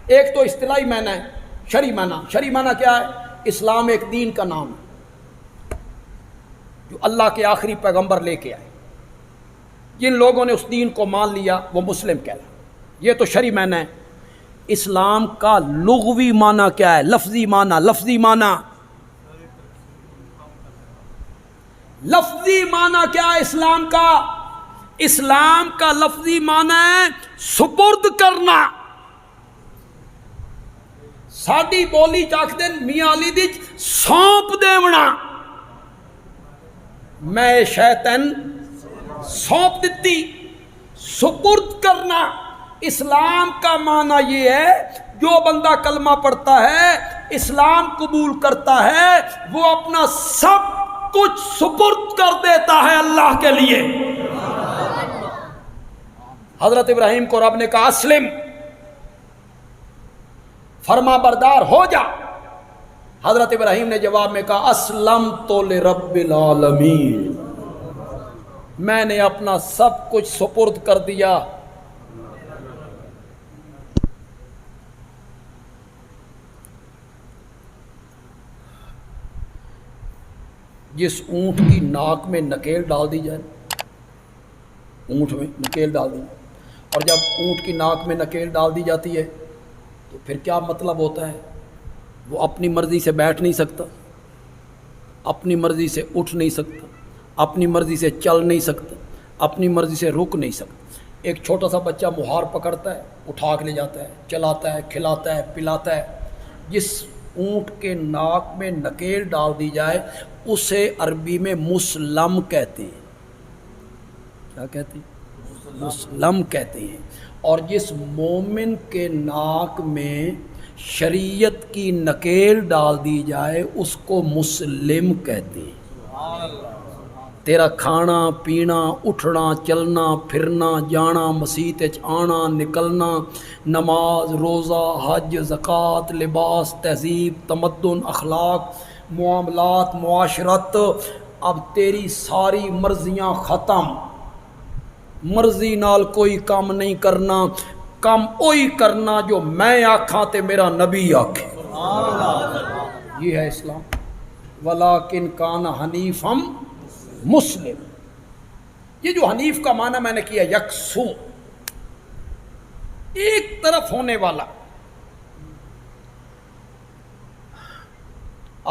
ایک تو اصطلاحی معنی ہے، شرعی معنی۔ شرعی معنی کیا ہے؟ اسلام ایک دین کا نام ہے جو اللہ کے آخری پیغمبر لے کے آئے، جن لوگوں نے اس دین کو مان لیا وہ مسلم کہلائے، یہ تو شرعی معنی ہے۔ اسلام کا لغوی معنی کیا ہے؟ لفظی معنی، لفظی معنی، لفظی معنی کیا ہے اسلام کا؟ اسلام کا لفظی معنی ہے سپرد کرنا۔ ساڈی بولی چاک دن میاں علی دی سونپ دیونا، میں شیطان سونپ دیتی، سپرد کرنا۔ اسلام کا معنی یہ ہے جو بندہ کلمہ پڑھتا ہے، اسلام قبول کرتا ہے، وہ اپنا سب کچھ سپرد کر دیتا ہے اللہ کے لیے۔ حضرت ابراہیم کو رب نے کہا اسلم، فرما بردار ہو جا۔ حضرت ابراہیم نے جواب میں کہا اسلمت لرب العالمین، میں نے اپنا سب کچھ سپرد کر دیا. جس اونٹ کی ناک میں نکیل ڈال دی جائے، اونٹ میں نکیل ڈال دی، اور جب اونٹ کی ناک میں نکیل ڈال دی جاتی ہے تو پھر کیا مطلب ہوتا ہے؟ وہ اپنی مرضی سے بیٹھ نہیں سکتا، اپنی مرضی سے اٹھ نہیں سکتا، اپنی مرضی سے چل نہیں سکتا، اپنی مرضی سے رک نہیں سکتا. ایک چھوٹا سا بچہ مہار پکڑتا ہے، اٹھا کے لے جاتا ہے، چلاتا ہے، کھلاتا ہے، پلاتا ہے. جس اونٹ کے ناک میں نکیل ڈال دی جائے اسے عربی میں مسلم کہتے ہیں. کیا کہتے ہیں؟ مسلم کہتے ہیں. اور جس مومن کے ناک میں شریعت کی نکیل ڈال دی جائے اس کو مسلم کہتے ہیں. تیرا کھانا پینا، اٹھنا چلنا پھرنا، جانا مسیت آنا نکلنا، نماز روزہ حج زکوٰۃ لباس تہذیب تمدن اخلاق معاملات معاشرت، اب تیری ساری مرضیاں ختم. مرضی نال کوئی کام نہیں کرنا، کام وہی کرنا جو میں آکھاں تے میرا نبی آکھے. یہ ہے اسلام. ولیکن کان حنیفا مسلم. یہ جو حنیف کا معنی میں نے کیا یکسو، ایک طرف ہونے والا.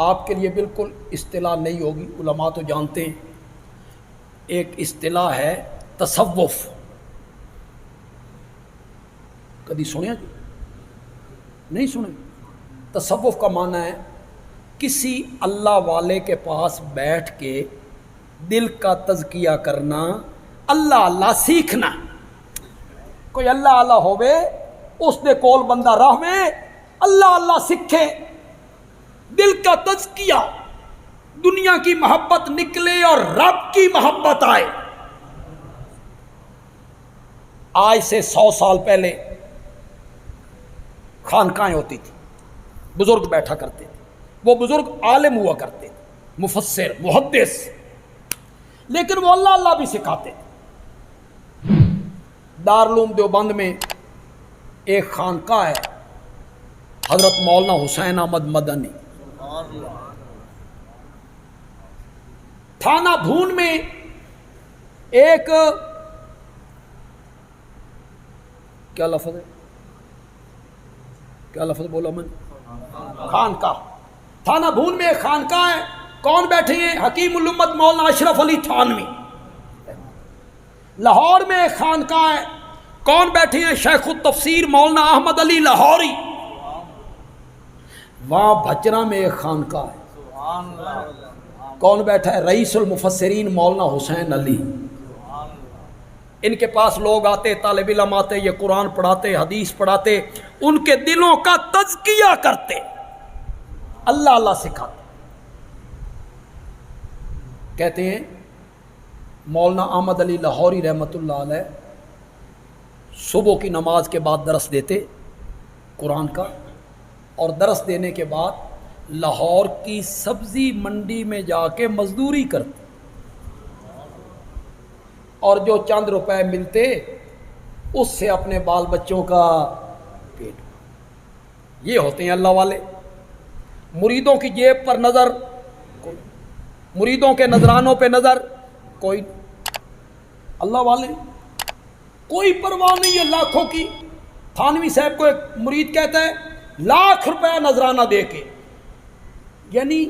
آپ کے لیے بالکل اصطلاح نہیں ہوگی، علماء تو جانتے ہیں. ایک اصطلاح ہے تصوف. کبھی سنیا جی؟ نہیں سنے. تصوف کا معنی ہے کسی اللہ والے کے پاس بیٹھ کے دل کا تزکیہ کرنا، اللہ اللہ سیکھنا. کوئی اللہ اللہ ہوئے اس دے کول بندہ رہوے، اللہ اللہ سکھے، دل کا تزکیہ، دنیا کی محبت نکلے اور رب کی محبت آئے. آج سے 100 سال پہلے خانقاہیں ہوتی تھی، بزرگ بیٹھا کرتے تھے. وہ بزرگ عالم ہوا کرتے تھے، مفسر محدث، لیکن وہ اللہ اللہ بھی سکھاتے تھے. دارالعلوم دیوبند میں ایک خانقاہ ہے، حضرت مولانا حسین احمد مدنی. تھانہ بھون میں ایک کیا لفظ ہے، کیا لفظ بولا میں نے؟ خانقاہ. تھانہ بھون میں ایک خانقاہ ہے. کون بیٹھے ہیں؟ حکیم الامت مولانا اشرف علی تھانوی. لاہور میں ایک خانقاہ ہے. کون بیٹھے ہیں؟ شیخ التفسیر مولانا احمد علی لاہوری. وہاں بھچرا میں ایک خانقاہ ہے. کون بیٹھا ہے؟ رئیس المفسرین مولانا حسین علی. ان کے پاس لوگ آتے، طالب علم آتے، یہ قرآن پڑھاتے، حدیث پڑھاتے، ان کے دلوں کا تزکیہ کرتے، اللہ اللہ سکھاتے. کہتے ہیں مولانا احمد علی لاہوری رحمۃ اللہ علیہ صبح کی نماز کے بعد درس دیتے قرآن کا، اور درس دینے کے بعد لاہور کی سبزی منڈی میں جا کے مزدوری کرتے، اور جو چند روپے ملتے اس سے اپنے بال بچوں کا پیٹ. یہ ہوتے ہیں اللہ والے. مریدوں کی جیب پر نظر، مریدوں کے نذرانوں پہ نظر کوئی. اللہ والے کوئی پرواہ نہیں ہے لاکھوں کی. تھانوی صاحب کو ایک مرید کہتا ہے لاکھ روپے نذرانہ دے کے، یعنی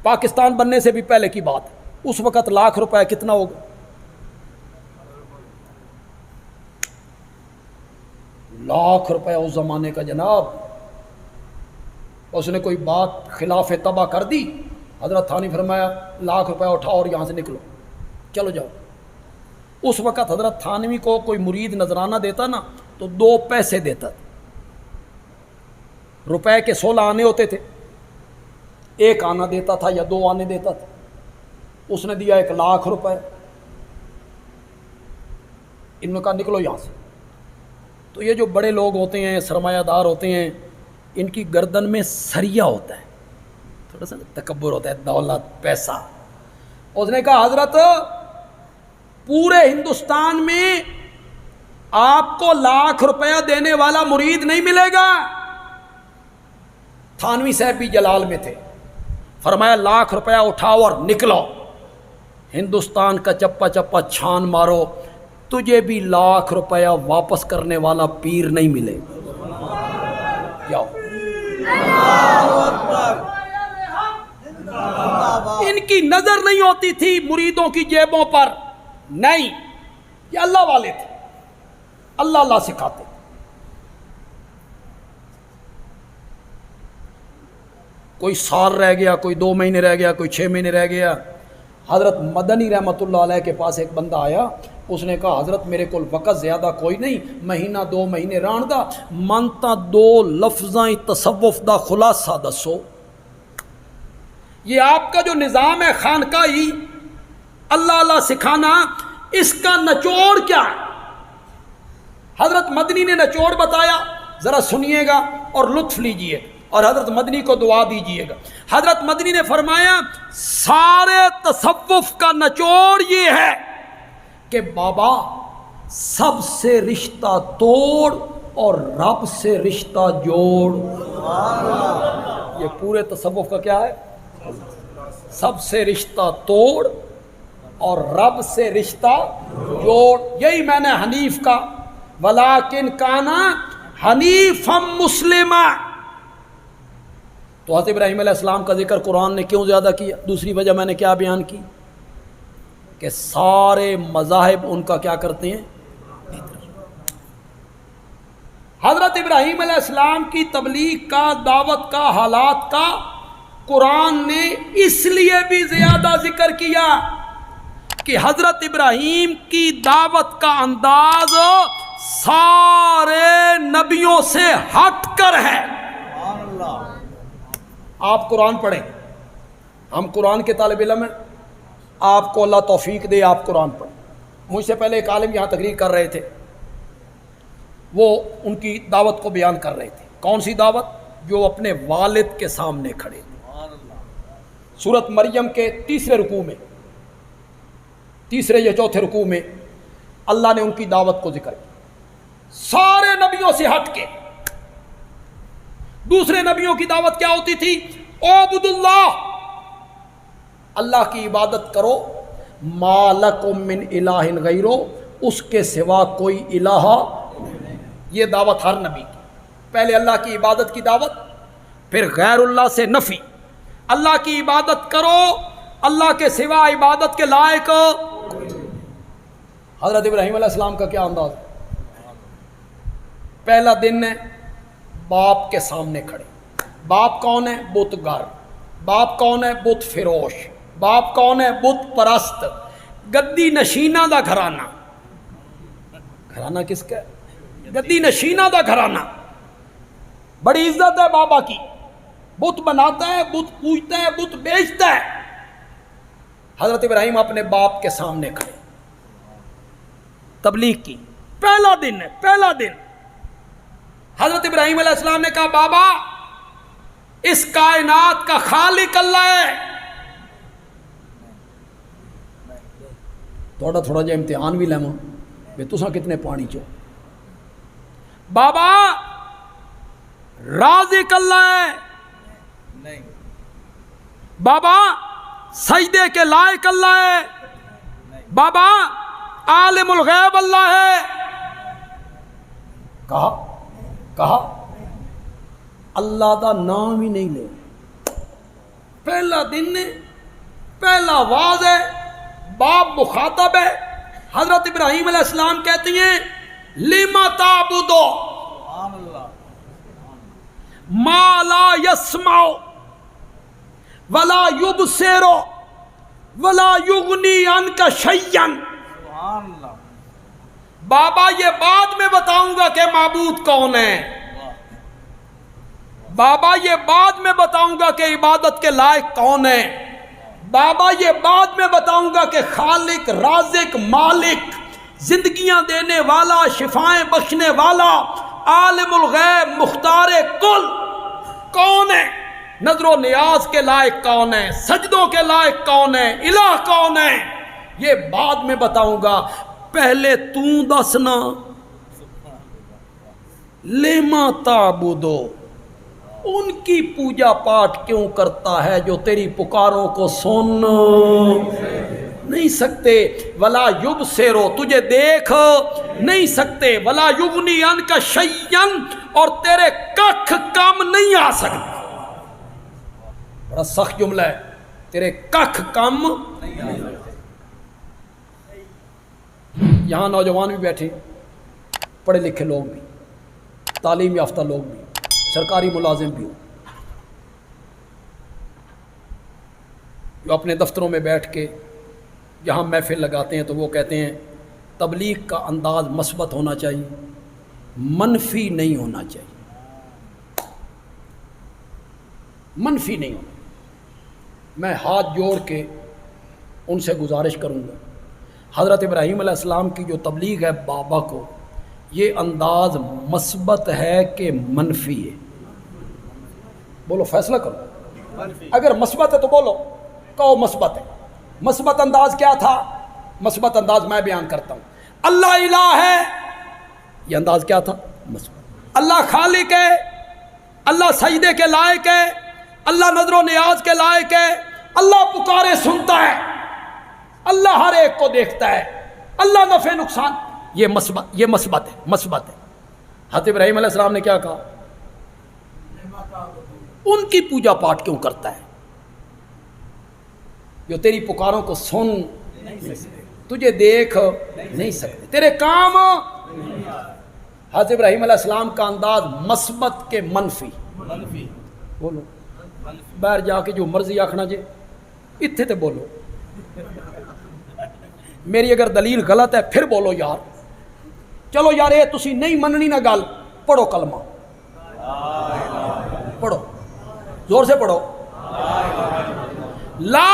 پاکستان بننے سے بھی پہلے کی بات. اس وقت لاکھ روپے کتنا ہوگا؟ لاکھ روپے اس زمانے کا جناب. اس نے کوئی بات خلاف طبع کر دی، حضرت تھانوی فرمایا لاکھ روپے اٹھاؤ اور یہاں سے نکلو، چلو جاؤ. اس وقت حضرت تھانوی کو کوئی مرید نذرانہ دیتا نا تو 2 پیسے دیتا. روپے کے 16 آنے ہوتے تھے، 1 آنا دیتا تھا یا 2 آنے دیتا تھا. اس نے دیا 1 لاکھ روپے. انہوں نے کہا نکلو یہاں سے. تو یہ جو بڑے لوگ ہوتے ہیں، سرمایہ دار ہوتے ہیں، ان کی گردن میں سریا ہوتا ہے، تھوڑا سا تکبر ہوتا ہے، دولت پیسہ. اس نے کہا حضرت پورے ہندوستان میں آپ کو ₹1,00,000 دینے والا مرید نہیں ملے گا۔ تھانوی صاحب بھی جلال میں تھے، فرمایا ₹1,00,000 اٹھاؤ اور نکلو، ہندوستان کا چپا چپا چھان مارو، تجھے بھی ₹1,00,000 واپس کرنے والا پیر نہیں ملے گا۔ جاؤ۔ ان کی نظر نہیں ہوتی تھی مریدوں کی جیبوں پر، نہیں، یہ اللہ والے تھے، اللہ اللہ سکھاتے۔ کوئی سال رہ گیا، کوئی 2 مہینے رہ گیا، کوئی 6 مہینے رہ گیا، حضرت مدنی رحمت اللہ علیہ کے پاس ایک بندہ آیا، اس نے کہا حضرت میرے کو وقت زیادہ کوئی نہیں، مہینہ 2 مہینے ران دا، منتا 2 لفظاں تصوف دا خلاصہ دسو۔ یہ آپ کا جو نظام ہے خانقاہی اللہ اللہ سکھانا، اس کا نچوڑ کیا ہے؟ حضرت مدنی نے نچوڑ بتایا، ذرا سنیے گا اور لطف لیجئے اور حضرت مدنی کو دعا دیجئے گا۔ حضرت مدنی نے فرمایا سارے تصوف کا نچوڑ یہ ہے کہ بابا سب سے رشتہ توڑ اور رب سے رشتہ جوڑ۔ یہ پورے تصوف کا کیا ہے؟ سب سے رشتہ توڑ اور رب سے رشتہ جوڑ۔ یہی میں نے حنیف کا ولیکن کانا حنیفا مسلما۔ تو حضرت ابراہیم علیہ السلام کا ذکر قرآن نے کیوں زیادہ کیا؟ دوسری وجہ میں نے کیا بیان کی کہ سارے مذاہب ان کا کیا کرتے ہیں؟ حضرت ابراہیم علیہ السلام کی تبلیغ کا، دعوت کا، حالات کا قرآن نے اس لیے بھی زیادہ ذکر کیا کہ حضرت ابراہیم کی دعوت کا انداز سارے نبیوں سے ہٹ کر ہے۔ آپ قرآن پڑھیں، ہم قرآن کے طالب علم ہیں، آپ کو اللہ توفیق دے آپ قرآن پڑھیں۔ مجھ سے پہلے ایک عالم یہاں تقریر کر رہے تھے، وہ ان کی دعوت کو بیان کر رہے تھے۔ کون سی دعوت؟ جو اپنے والد کے سامنے کھڑے تھے۔ سورت مریم کے 3 رکوع میں، 3 یا 4 رکوع میں اللہ نے ان کی دعوت کو ذکر کیا، سارے نبیوں سے ہٹ کے۔ دوسرے نبیوں کی دعوت کیا ہوتی تھی؟ اعبدوا اللہ، اللہ کی عبادت کرو، ما لکم من الہ غیرہ، اس کے سوا کوئی الہ۔ یہ دعوت ہر نبی کی، پہلے اللہ کی عبادت کی دعوت، پھر غیر اللہ سے نفی۔ اللہ کی عبادت کرو، اللہ کے سوا عبادت کے لائق۔ حضرت ابراہیم علیہ السلام کا کیا انداز؟ پہلا دن ہے، باپ کے سامنے کھڑے۔ باپ کون ہے؟ بت گر۔ باپ کون ہے؟ بت فروش۔ باپ کون ہے؟ بت پرست، گدی نشینہ دا گھرانہ۔ گھرانہ کس کا ہے؟ گدی نشینہ دا گھرانہ۔ بڑی عزت ہے بابا کی، بت بناتا ہے، بت پوجتا ہے، بت بیچتا ہے۔ حضرت ابراہیم اپنے باپ کے سامنے کھڑے، تبلیغ کی، پہلا دن ہے، پہلا دن۔ حضرت ابراہیم علیہ السلام نے کہا بابا اس کائنات کا خالق اللہ ہے۔ تھوڑا تھوڑا جا امتحان بھی لینا بے تساں کتنے پانی چو۔ بابا رازق اللہ ہے، نہیں۔ بابا سجدے کے لائق اللہ ہے، بابا عالم الغیب اللہ ہے۔ کہا اللہ دا نام ہی نہیں لے۔ پہلا دن ہے، پہلا واز ہے، باپ مخاطب ہے۔ حضرت ابراہیم علیہ السلام کہتے ہیں لما تعبدو ما لا یسمع ولا یبصر ولا یغنی عنک شیئا۔ بابا یہ بعد میں بتاؤں گا کہ معبود کون ہے، بابا یہ بعد میں بتاؤں گا کہ عبادت کے لائق کون ہے، بابا یہ بعد میں بتاؤں گا کہ خالق، رازق، مالک، زندگیاں دینے والا، شفائیں بخشنے والا، عالم الغیب، مختار کل کون ہے، نظر و نیاز کے لائق کون ہے، سجدوں کے لائق کون ہے، الہ کون ہے۔ یہ بعد میں بتاؤں گا، پہلے تو دسنا لیما تعبدو، ان کی پوجا پاٹ کیوں کرتا ہے جو تیری پکاروں کو سن نہیں سکتے، ولا یبصرو، تجھے دیکھ نہیں سکتے، ولا یغنی عنک شیئا، اور تیرے ککھ کام نہیں آ سکتے۔ بڑا سخت جملہ ہے، تیرے ککھ کام نہیں آ سکتے۔ یہاں نوجوان بھی بیٹھے، پڑھے لکھے لوگ بھی، تعلیم یافتہ لوگ بھی، سرکاری ملازم بھی ہوں، جو اپنے دفتروں میں بیٹھ کے جہاں محفل لگاتے ہیں تو وہ کہتے ہیں تبلیغ کا انداز مثبت ہونا چاہیے، منفی نہیں ہونا چاہیے، منفی نہیں ہونا۔ میں ہاتھ جوڑ کے ان سے گزارش کروں گا، حضرت ابراہیم علیہ السلام کی جو تبلیغ ہے بابا کو، یہ انداز مثبت ہے کہ منفی ہے؟ بولو، فیصلہ کرو۔ اگر مثبت ہے تو بولو، کہو مثبت ہے۔ مثبت انداز کیا تھا؟ مثبت انداز میں بیان کرتا ہوں، اللہ الہ ہے، یہ انداز کیا تھا؟ مثبت۔ اللہ خالق ہے، اللہ سجدے کے لائق ہے، اللہ نظر و نیاز کے لائق ہے، اللہ پکارے سنتا ہے، اللہ ہر ایک کو دیکھتا ہے، اللہ نفع نقصان، یہ مثبت ہے، مثبت ہے۔ حضرت ابراہیم علیہ السلام نے کیا کہا؟ ان کی پوجا پاٹ کیوں کرتا ہے جو تیری پکاروں کو سن نہیں سکتے، تجھے دیکھ نہیں سکتے، تیرے کام۔ حضرت ابراہیم علیہ السلام کا انداز مثبت کے منفی؟ بولو، باہر جا کے جو مرضی آکھنا جے، اتھے تے بولو، میری اگر دلیل غلط ہے پھر بولو یار، چلو یار یہ تسی نہیں مننی نہ گل، پڑھو کلمہ، پڑھو، زور سے پڑھو، لا،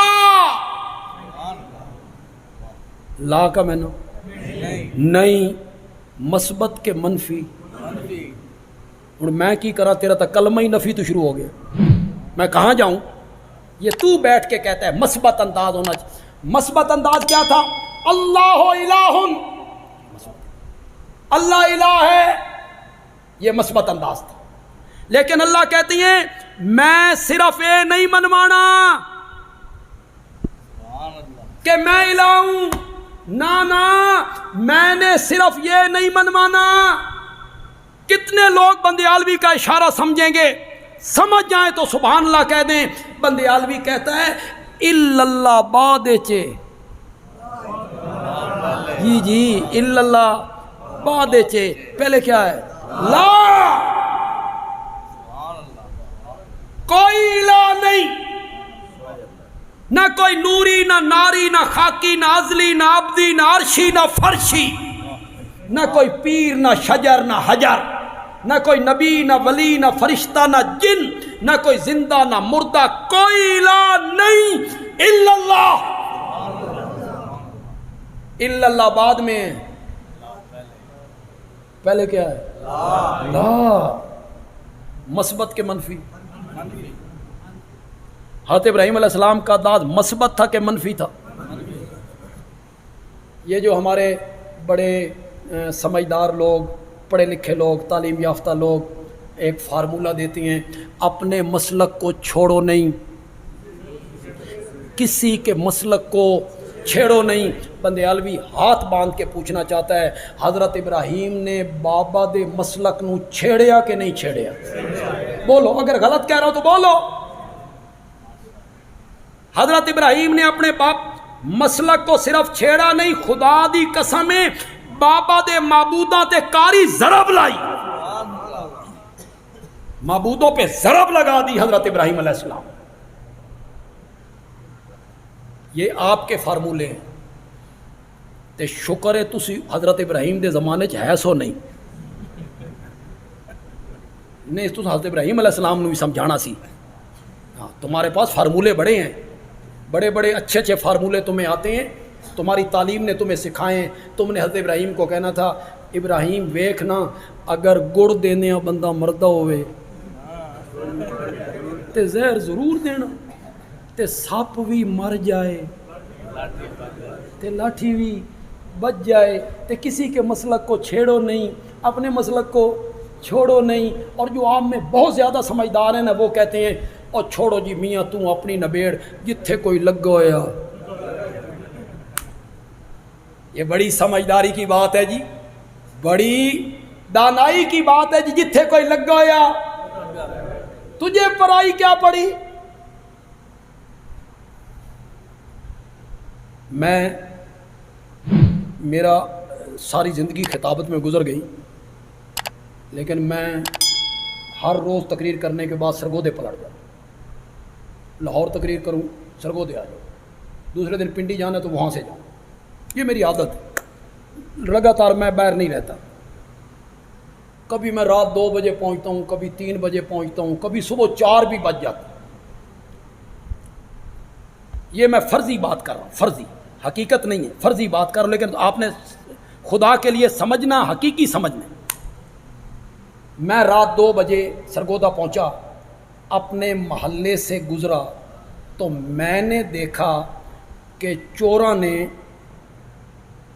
لا کا میں نہیں، مثبت کے منفی۔ اور میں کی کرا، تیرا تا کلمہ ہی نفی تو شروع ہو گیا، میں کہاں جاؤں؟ یہ تو بیٹھ کے کہتا ہے مثبت انداز ہونا چاہیے۔ مثبت انداز کیا تھا؟ اللہ الہ، اللہ الہ ہے، یہ مثبت انداز تھا۔ لیکن اللہ کہتی ہیں میں صرف یہ نہیں منوانا کہ میں الہ ہوں، نا، میں نے صرف یہ نہیں منوانا۔ کتنے لوگ بندیالوی کا اشارہ سمجھیں گے، سمجھ جائیں تو سبحان اللہ کہہ دیں۔ بندیالوی کہتا ہے الا اللہ بعد چے، جی الا اللہ بعد چے، پہلے کیا ہے؟ لا، کوئی الہ نہیں، نہ کوئی نوری، نہ ناری، نہ خاکی، نہ ازلی، نہ عبدی، نہ عرشی، نہ فرشی، نہ کوئی پیر، نہ شجر، نہ حجر، نہ کوئی نبی، نہ ولی، نہ فرشتہ، نہ جن، نہ کوئی زندہ، نہ مردہ، کوئی الہ نہیں الا اللہ۔ الا اللہ بعد میں، پہلے کیا ہے؟ لا، مثبت کے منفی۔ حضرت ابراہیم علیہ السلام کا انداز مثبت تھا کہ منفی تھا؟ یہ جو ہمارے بڑے سمجھدار لوگ، پڑھے لکھے لوگ، تعلیم یافتہ لوگ ایک فارمولہ دیتی ہیں، اپنے مسلک کو چھوڑو نہیں، کسی کے مسلک کو چھیڑو نہیں۔ بندیالوی ہاتھ باندھ کے پوچھنا چاہتا ہے حضرت ابراہیم نے بابا دے مسلک نو چھیڑیا کہ نہیں چھیڑیا؟ بولو، اگر غلط کہہ رہا ہو تو بولو۔ حضرت ابراہیم نے اپنے باپ مسلک کو صرف چھیڑا نہیں، خدا دی قسمیں بابا دے معبوداں تے کاری ضرب لائی، معبودوں پہ ضرب لگا دی حضرت ابراہیم علیہ السلام۔ یہ آپ کے فارمولے ہیں تے شکر ہے تسی حضرت ابراہیم دے زمانے چ ہے سو نہیں تو حضرت ابراہیم علیہ السلام نے بھی سمجھانا سی۔ ہاں، تمہارے پاس فارمولے بڑے ہیں، بڑے بڑے اچھے اچھے فارمولے تمہیں آتے ہیں، تمہاری تعلیم نے تمہیں سکھائے۔ تم نے حضرت ابراہیم کو کہنا تھا ابراہیم ویکھنا اگر گڑ دینے بندہ مردہ ہوئے تے زہر ضرور دینا، تے سپ بھی مر جائے تے لاٹھی بھی بچ جائے تے کسی کے مسلک کو چھیڑو نہیں، اپنے مسلک کو چھوڑو نہیں۔ اور جو عام میں بہت زیادہ سمجھدار ہیں نا، وہ کہتے ہیں اور چھوڑو جی میاں تو اپنی نبیڑ جتھے کوئی لگو ہویا۔ یہ بڑی سمجھداری کی بات ہے جی، بڑی دانائی کی بات ہے جی، جتھے کوئی لگا ہویا تجھے پرائی کیا پڑی۔ میرا ساری زندگی خطابت میں گزر گئی، لیکن میں ہر روز تقریر کرنے کے بعد سرگودے پلٹ جاؤں، لاہور تقریر کروں سرگودے آ جاؤں، دوسرے دن پنڈی جانا تو وہاں سے جاؤں، یہ میری عادت ہے، لگاتار میں باہر نہیں رہتا۔ کبھی میں رات 2 بجے پہنچتا ہوں، کبھی 3 بجے پہنچتا ہوں، کبھی صبح 4 بھی بج جاتا ہوں۔ یہ میں فرضی بات کر رہا ہوں، فرضی، حقیقت نہیں ہے، فرضی بات کر رہا ہوں، لیکن آپ نے خدا کے لیے سمجھنا، حقیقی سمجھنا۔ میں رات 2 بجے سرگودا پہنچا، اپنے محلے سے گزرا تو میں نے دیکھا کہ چوراں نے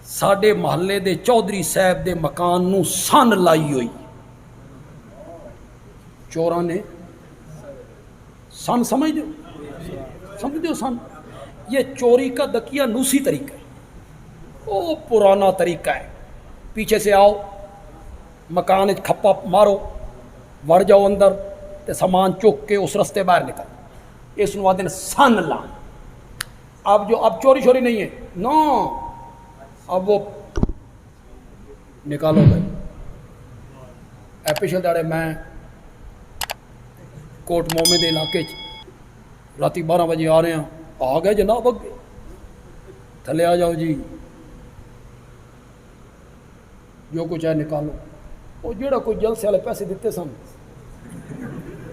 ساڈے محلے دے چودھری صاحب دے مکان نو سن لائی ہوئی۔ چوراں نے سن سمجھ دو سن، یہ چوری کا دقیانوسی طریقہ ہے، وہ پرانا طریقہ ہے۔ پیچھے سے آؤ، مکان کھپا مارو، وڑ جاؤ اندر تے سامان چک کے اس رستے باہر نکل، اس نو آدھے سن لان۔ اب چوری شوری نہیں ہے، نو، اب وہ نکالو بھائی۔ پچھلے دہاڑے میں کوٹ محمد علاقے راتی 12 بجے آ رہے ہیں، آ گئے جناب، اگے تھلے آ جاؤ جی، جو کچھ ہے نکالو۔ وہ جڑا کوئی جلسے والے پیسے دیتے سن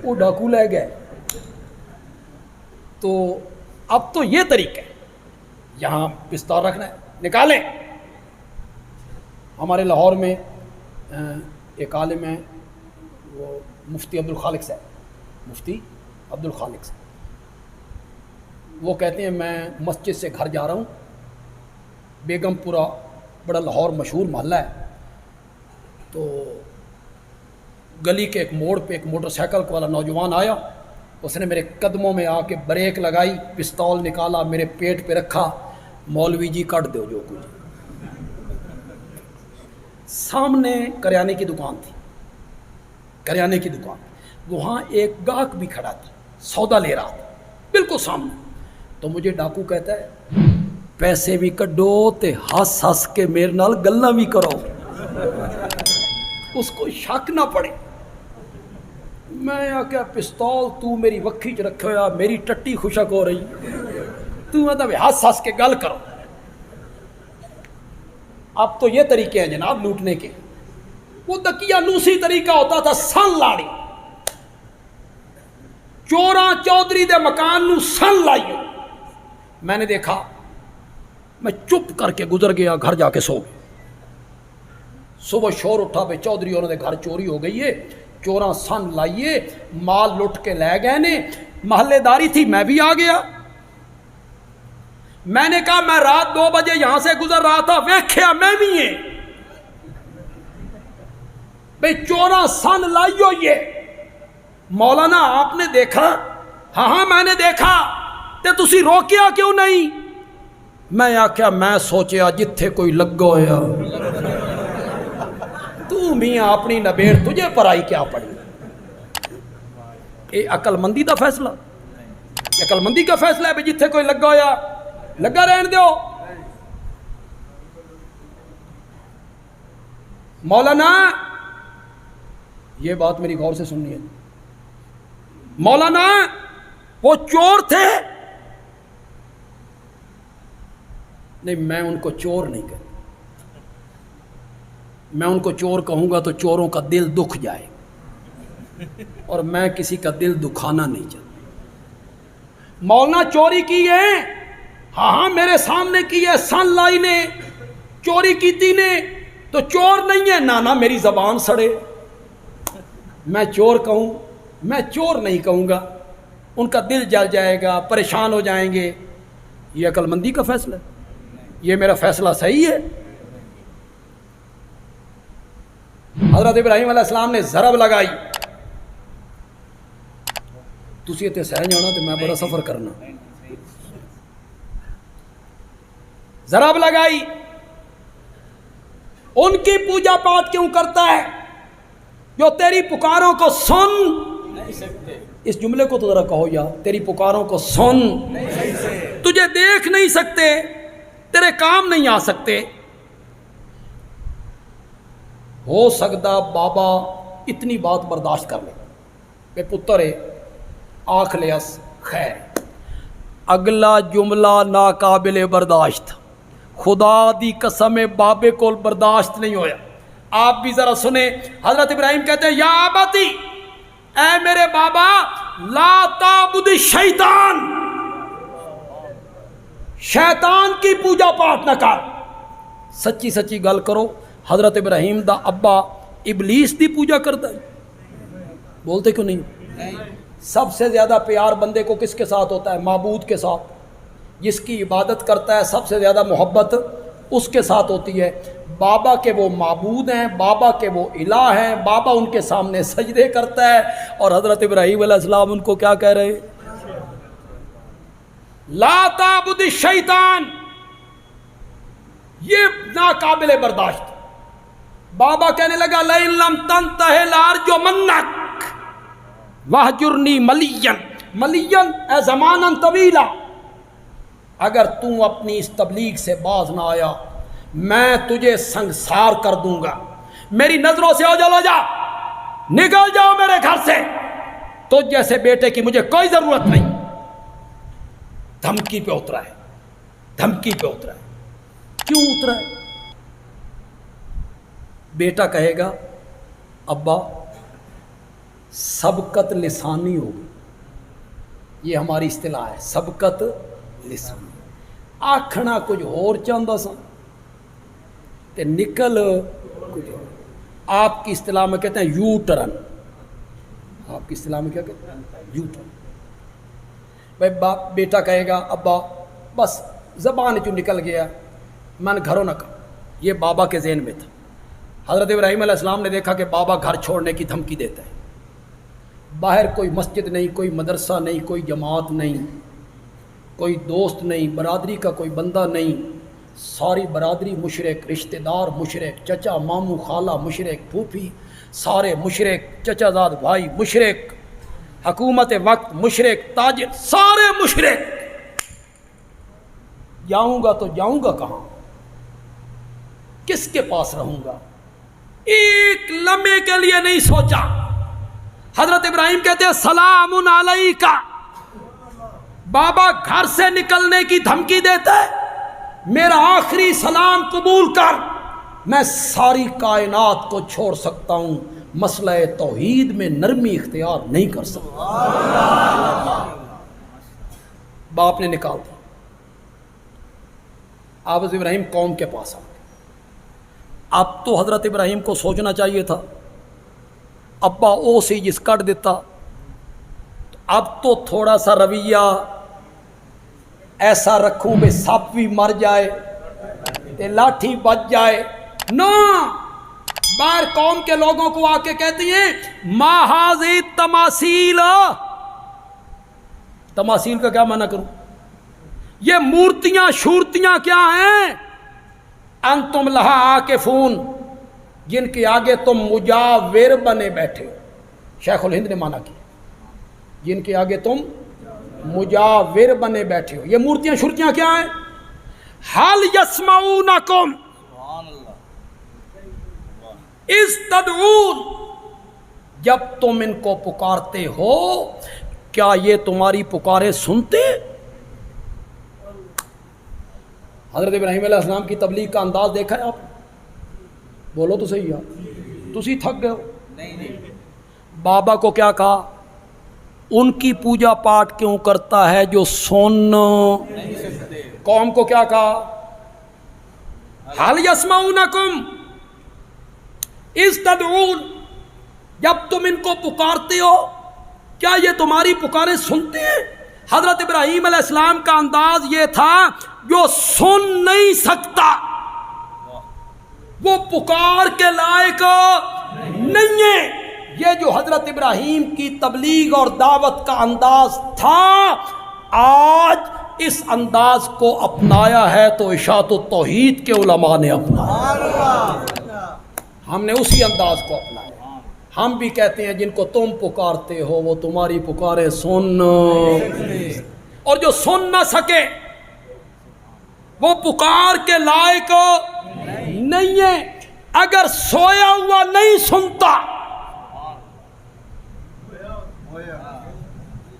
وہ ڈاکو لے گئے۔ تو اب تو یہ طریقہ ہے، یہاں پستول رکھنا ہے، نکالیں۔ ہمارے لاہور میں ایک عالم ہے، وہ مفتی عبدالخالق صاحب، مفتی عبدالخالق صاحب، وہ کہتے ہیں میں مسجد سے گھر جا رہا ہوں، بیگم پورہ بڑا لاہور مشہور محلہ ہے، تو گلی کے ایک موڑ پہ ایک موٹر سائیکل والا نوجوان آیا، اس نے میرے قدموں میں آ کے بریک لگائی، پستول نکالا، میرے پیٹ پہ رکھا، مولوی جی کٹ دو جو کچھ۔ سامنے کریانے کی دکان تھی، کریانے کی دکان، وہاں ایک گاہک بھی کھڑا تھا، سودا لے رہا تھا بالکل سامنے۔ تو مجھے ڈاکو کہتا ہے پیسے بھی کڈو تے ہس ہس کے میرے نال گلاں بھی کرو، اس کو شک نہ پڑے۔ میں آکھیا پستول تو میری وکھی چ رکھے ہوا، میری ٹٹی خشک ہو رہی، تو مطلب ہس ہس کے گل کرو۔ اب تو یہ طریقے ہیں جناب لوٹنے کے، وہ دقیانوسی طریقہ ہوتا تھا، سن لاڑی، چوراں چودھری دے مکان نو سن لائیو۔ میں نے دیکھا، میں چپ کر کے گزر گیا، گھر جا کے سو گیا۔ صبح شور اٹھا بے چودھری انہوں نے گھر چوری ہو گئی ہے، چوراں سن لائیے، مال لٹ کے لے گئے نے، محلے داری تھی، میں بھی آ گیا۔ میں نے کہا میں رات 2 بجے یہاں سے گزر رہا تھا، ویکھیا میں بھی ہیں بھئی چوراں سن لائی ہوئی ہے۔ مولانا آپ نے دیکھا؟ ہاں میں نے دیکھا، تے تسی روکیا کیوں نہیں؟ میں آکھیا میں سوچیا جتھے کوئی لگا ہویا، تو میاں اپنی نبیڑ تجھے پرائی کیا پڑی۔ اے عقل مندی دا فیصلہ، عقل مندی کا فیصلہ ہے بھی جتھے کوئی لگا ہویا لگا رہن دیو۔ مولانا یہ بات میری غور سے سننی ہے، مولانا وہ چور تھے؟ نہیں، میں ان کو چور نہیں کہتا، میں ان کو چور کہوں گا تو چوروں کا دل دکھ جائے، اور میں کسی کا دل دکھانا نہیں چاہتا۔ مولانا چوری کی ہے؟ ہاں میرے سامنے کی ہے، سن لائی نے، چوری کیتی نے، تو چور نہیں ہے؟ نانا میری زبان سڑے، میں چور کہوں؟ میں چور نہیں کہوں گا، ان کا دل جل جائے گا، پریشان ہو جائیں گے۔ یہ عقل مندی کا فیصلہ ہے۔ یہ میرا فیصلہ صحیح ہے؟ حضرت ابراہیم علیہ السلام نے ضرب لگائی، تسی اتنے سہ جانا تو میں بڑا سفر کرنا، ضرب لگائی، ان کی پوجا پاٹ کیوں کرتا ہے جو تیری پکاروں کو سن نہیں سکتے؟ اس جملے کو تو ذرا کہو یا، تیری پکاروں کو سن نہیں سکتے، تجھے دیکھ نہیں سکتے، تیرے کام نہیں آ سکتے۔ ہو سکتا بابا اتنی بات برداشت کر لے، بے پتر ہے آنکھ لیس خیر۔ اگلا جملہ ناقابل برداشت، خدا دی قسم بابے کو برداشت نہیں ہویا۔ آپ بھی ذرا سنیں، حضرت ابراہیم کہتے ہیں یا آباتی، اے میرے بابا، لا تعبد الشیطان، شیطان کی پوجا پاٹ نہ کر۔ سچی سچی گل کرو، حضرت ابراہیم دا ابا ابلیس دی پوجا کرتا ہے؟ بولتے کیوں نہیں؟ سب سے زیادہ پیار بندے کو کس کے ساتھ ہوتا ہے؟ معبود کے ساتھ۔ جس کی عبادت کرتا ہے سب سے زیادہ محبت اس کے ساتھ ہوتی ہے۔ بابا کے وہ معبود ہیں، بابا کے وہ الہ ہیں، بابا ان کے سامنے سجدے کرتا ہے، اور حضرت ابراہیم علیہ السلام ان کو کیا کہہ رہے ہیں؟ لا تعبد الشیطان، یہ ناقابل برداشت۔ بابا کہنے لگا لئن لم تنتہ لارجمنک واہجرنی ملیا، ملیا اے زمانا طویلا، اگر تم اپنی اس تبلیغ سے باز نہ آیا میں تجھے سنسار کر دوں گا، میری نظروں سے اوجھل ہو جا، نکل جاؤ میرے گھر سے، تو جیسے بیٹے کی مجھے کوئی ضرورت نہیں۔ دھمکی پہ اترا ہے، دھمکی پہ اترا ہے۔ کیوں اترا ہے؟ بیٹا کہے گا ابا سبقت لسانی ہوگی، یہ ہماری اصطلاح ہے، سبقت لسانی، آکھنا کچھ اور چاہتا سا تے نکل کچھ اور۔ آپ کی اصطلاح میں کہتے ہیں یو ٹرن، آپ کی اصطلاح میں کیا کہتے ہیں؟ You turn. بھائی باپ بیٹا کہے گا ابا بس زبان چوں نکل گیا، میں نے گھروں نہ کہا، یہ بابا کے ذہن میں تھا۔ حضرت ابراہیم علیہ السلام نے دیکھا کہ بابا گھر چھوڑنے کی دھمکی دیتا ہے، باہر کوئی مسجد نہیں، کوئی مدرسہ نہیں، کوئی جماعت نہیں، کوئی دوست نہیں، برادری کا کوئی بندہ نہیں، ساری برادری مشرک، رشتہ دار مشرک، چچا ماموں خالہ مشرک، پھوپھی سارے مشرک، چچا زاد بھائی مشرک، حکومت وقت مشرک، تاجر سارے مشرک، جاؤں گا تو جاؤں گا کہاں؟ کس کے پاس رہوں گا؟ ایک لمحے کے لیے نہیں سوچا۔ حضرت ابراہیم کہتے ہیں سلام علیکہ، بابا گھر سے نکلنے کی دھمکی دیتا ہے، میرا آخری سلام قبول کر، میں ساری کائنات کو چھوڑ سکتا ہوں، مسئلہ توحید میں نرمی اختیار نہیں کر سکتا۔ باپ نے نکال دیا۔ آپ ابراہیم قوم کے پاس آ گئے۔ اب تو حضرت ابراہیم کو سوچنا چاہیے تھا، ابا او سی جس کٹ دیتا، اب تو تھوڑا سا رویہ ایسا رکھوں کہ سپ بھی مر جائے تے لاٹھی بچ جائے نہ۔ باہر قوم کے لوگوں کو آ کے کہتی ہیں ما ھذی تماثیل، تماثیل کا کیا معنی کروں؟ یہ مورتیاں شورتیاں کیا ہیں؟ انتم لہا عاکفون، جن کے آگے تم مجاور بنے بیٹھے ہو۔ شیخ الہند نے مانا کیا، جن کے آگے تم مجاور بنے بیٹھے ہو۔ یہ مورتیاں شورتیاں کیا ہیں؟ حل یسمعونکم اذ تدعون، جب تم ان کو پکارتے ہو کیا یہ تمہاری پکارے سنتے؟ حضرت ابراہیم علیہ السلام کی تبلیغ کا انداز دیکھا ہے آپ؟ بولو تو صحیح یار، تسی تھک گئے ہو۔ بابا کو کیا کہا؟ ان کی پوجا پاٹ کیوں کرتا ہے جو سن نہیں سکتے؟ قوم کو کیا کہا؟ حل یسمعونکم اذ تدعون، جب تم ان کو پکارتے ہو کیا یہ تمہاری پکارے سنتے ہیں؟ حضرت ابراہیم علیہ السلام کا انداز یہ تھا جو سن نہیں سکتا وہ پکار کے لائق نہیں ہے. یہ جو حضرت ابراہیم کی تبلیغ اور دعوت کا انداز تھا آج اس انداز کو اپنایا ہے تو اشاعت التوحید کے علماء نے اپنایا. ہم نے اسی انداز کو اپنایا. ہم بھی کہتے ہیں جن کو تم پکارتے ہو وہ تمہاری پکارے سن، اور جو سن نہ سکے وہ پکار کے لائق نہیں ہے. اگر سویا ہوا نہیں سنتا،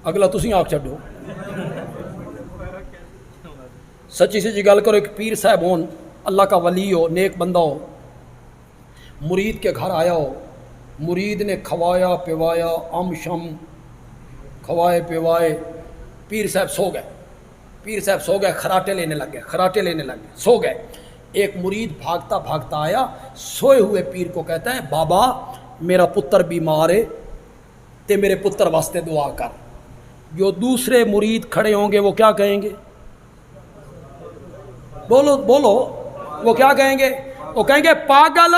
اگلا تسی آپ چھڈو، سچی سچی گل کرو. ایک پیر صاحب ہون، اللہ کا ولی ہو، نیک بندہ ہو، مرید کے گھر آیا ہو، مرید نے کھوایا پیوایا، ام شم کھوائے پیوائے، پیر صاحب سو گئے. پیر صاحب سو گئے، خراٹے لینے لگ گئے، سو گئے. ایک مرید بھاگتا بھاگتا آیا، سوئے ہوئے پیر کو کہتا ہے بابا میرا پتر بیمار ہے تے میرے پتر واسطے دعا کر. جو دوسرے مرید کھڑے ہوں گے وہ کیا کہیں گے؟ بولو بولو، وہ کیا کہیں گے؟ وہ کہیں گے پاگل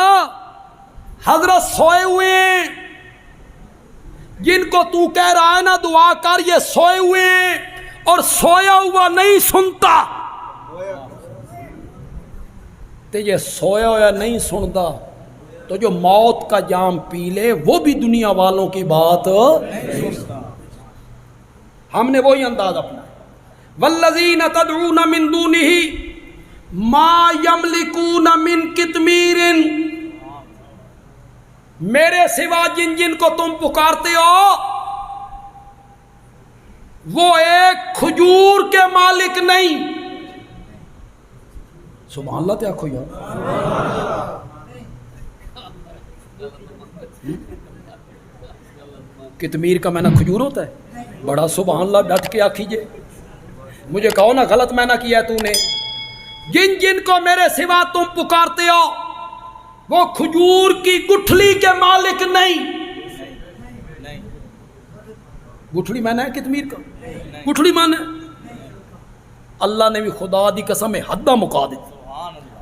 حضرت سوئے ہوئے ہیں، جن کو تو کہہ رہا ہے نا دعا کر یہ سوئے ہوئے ہیں اور سویا ہوا نہیں سنتا. تو یہ سویا ہوا نہیں سنتا تو جو موت کا جام پی لے وہ بھی دنیا والوں کی بات نہیں سنتا. ہم نے وہی انداز اپنا. والذین تدعون من دونہ ما یملکون من قطمیر، میرے سوا جن جن کو تم پکارتے ہو وہ ایک کھجور کے مالک نہیں. سبحان اللہ تے آکھو یار. قطمیر کا معنی کھجور ہوتا ہے؟ بڑا سبحان اللہ، ڈٹ کے آکھیجئے. مجھے کہو نا غلط معنی کیا ہے تو نے. جن جن کو میرے سوا تم پکارتے ہو وہ کھجور کی گٹھلی کے مالک نہیں. گٹھلی معنی ہے قطمیر کا؟ گٹھلی معنی اللہ نے بھی خدا دی قسم حداں مکا دیتی.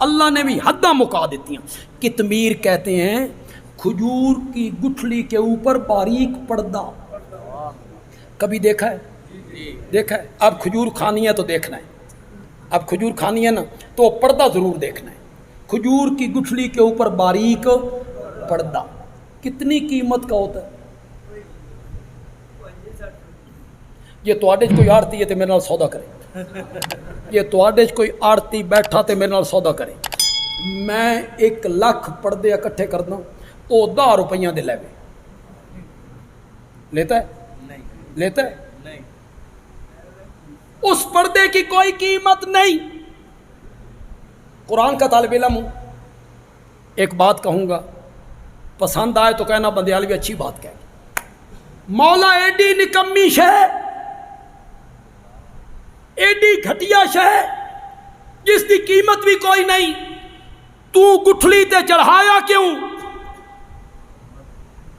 اللہ نے بھی حداں مکا دیتی ہیں. قطمیر کہتے ہیں کھجور کی گٹھلی کے اوپر باریک پردہ. کبھی دیکھا ہے؟ دیکھا ہے. اب کھجور کھانی ہے تو دیکھنا ہے. اب کھجور کھانی ہے نا تو پردہ ضرور دیکھنا ہے. کھجور کی گٹھلی کے اوپر باریک پردہ کتنی قیمت کا ہوتا ہے؟ یہ تواڈے کوئی آڑتی ہے تو میرے نال سودا کرے. یہ تواڈے کوئی آڑتی بیٹھا تو میرے نال سودا کرے. میں 1 لاکھ پردے اکٹھے کرنا وہ 10 روپیہ دے لے لیتا ہے؟ لیتا ہے؟ اس پردے کی کوئی قیمت نہیں. قرآن کا طالب علم ہوں، ایک بات کہوں گا، پسند آئے تو کہنا بندیالوی اچھی بات کہے. مولا ایڈی نکمی شے، ایڈی گھٹیا شے جس کی قیمت بھی کوئی نہیں، تو گٹھلی تے چڑھایا کیوں؟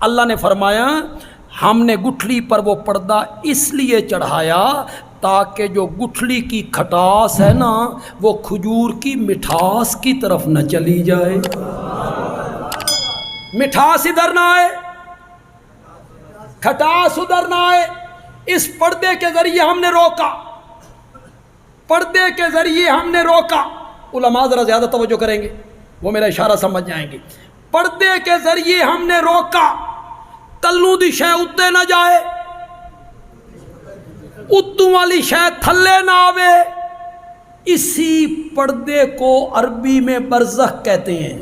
اللہ نے فرمایا ہم نے گٹھلی پر وہ پردہ اس لیے چڑھایا تاکہ جو گٹھلی کی کھٹاس ہے نا وہ کھجور کی مٹھاس کی طرف نہ چلی جائے. مٹھاس ادھر نہ آئے، کھٹاس ادھر نہ آئے. اس پردے کے ذریعے ہم نے روکا، پردے کے ذریعے ہم نے روکا. علماء ذرا زیادہ توجہ کریں گے، وہ میرا اشارہ سمجھ جائیں گے. پردے کے ذریعے ہم نے روکا تلو دی شے اتے نہ جائے، اتوں والی شے تھلے نہ آوے. اسی پردے کو عربی میں برزخ کہتے ہیں.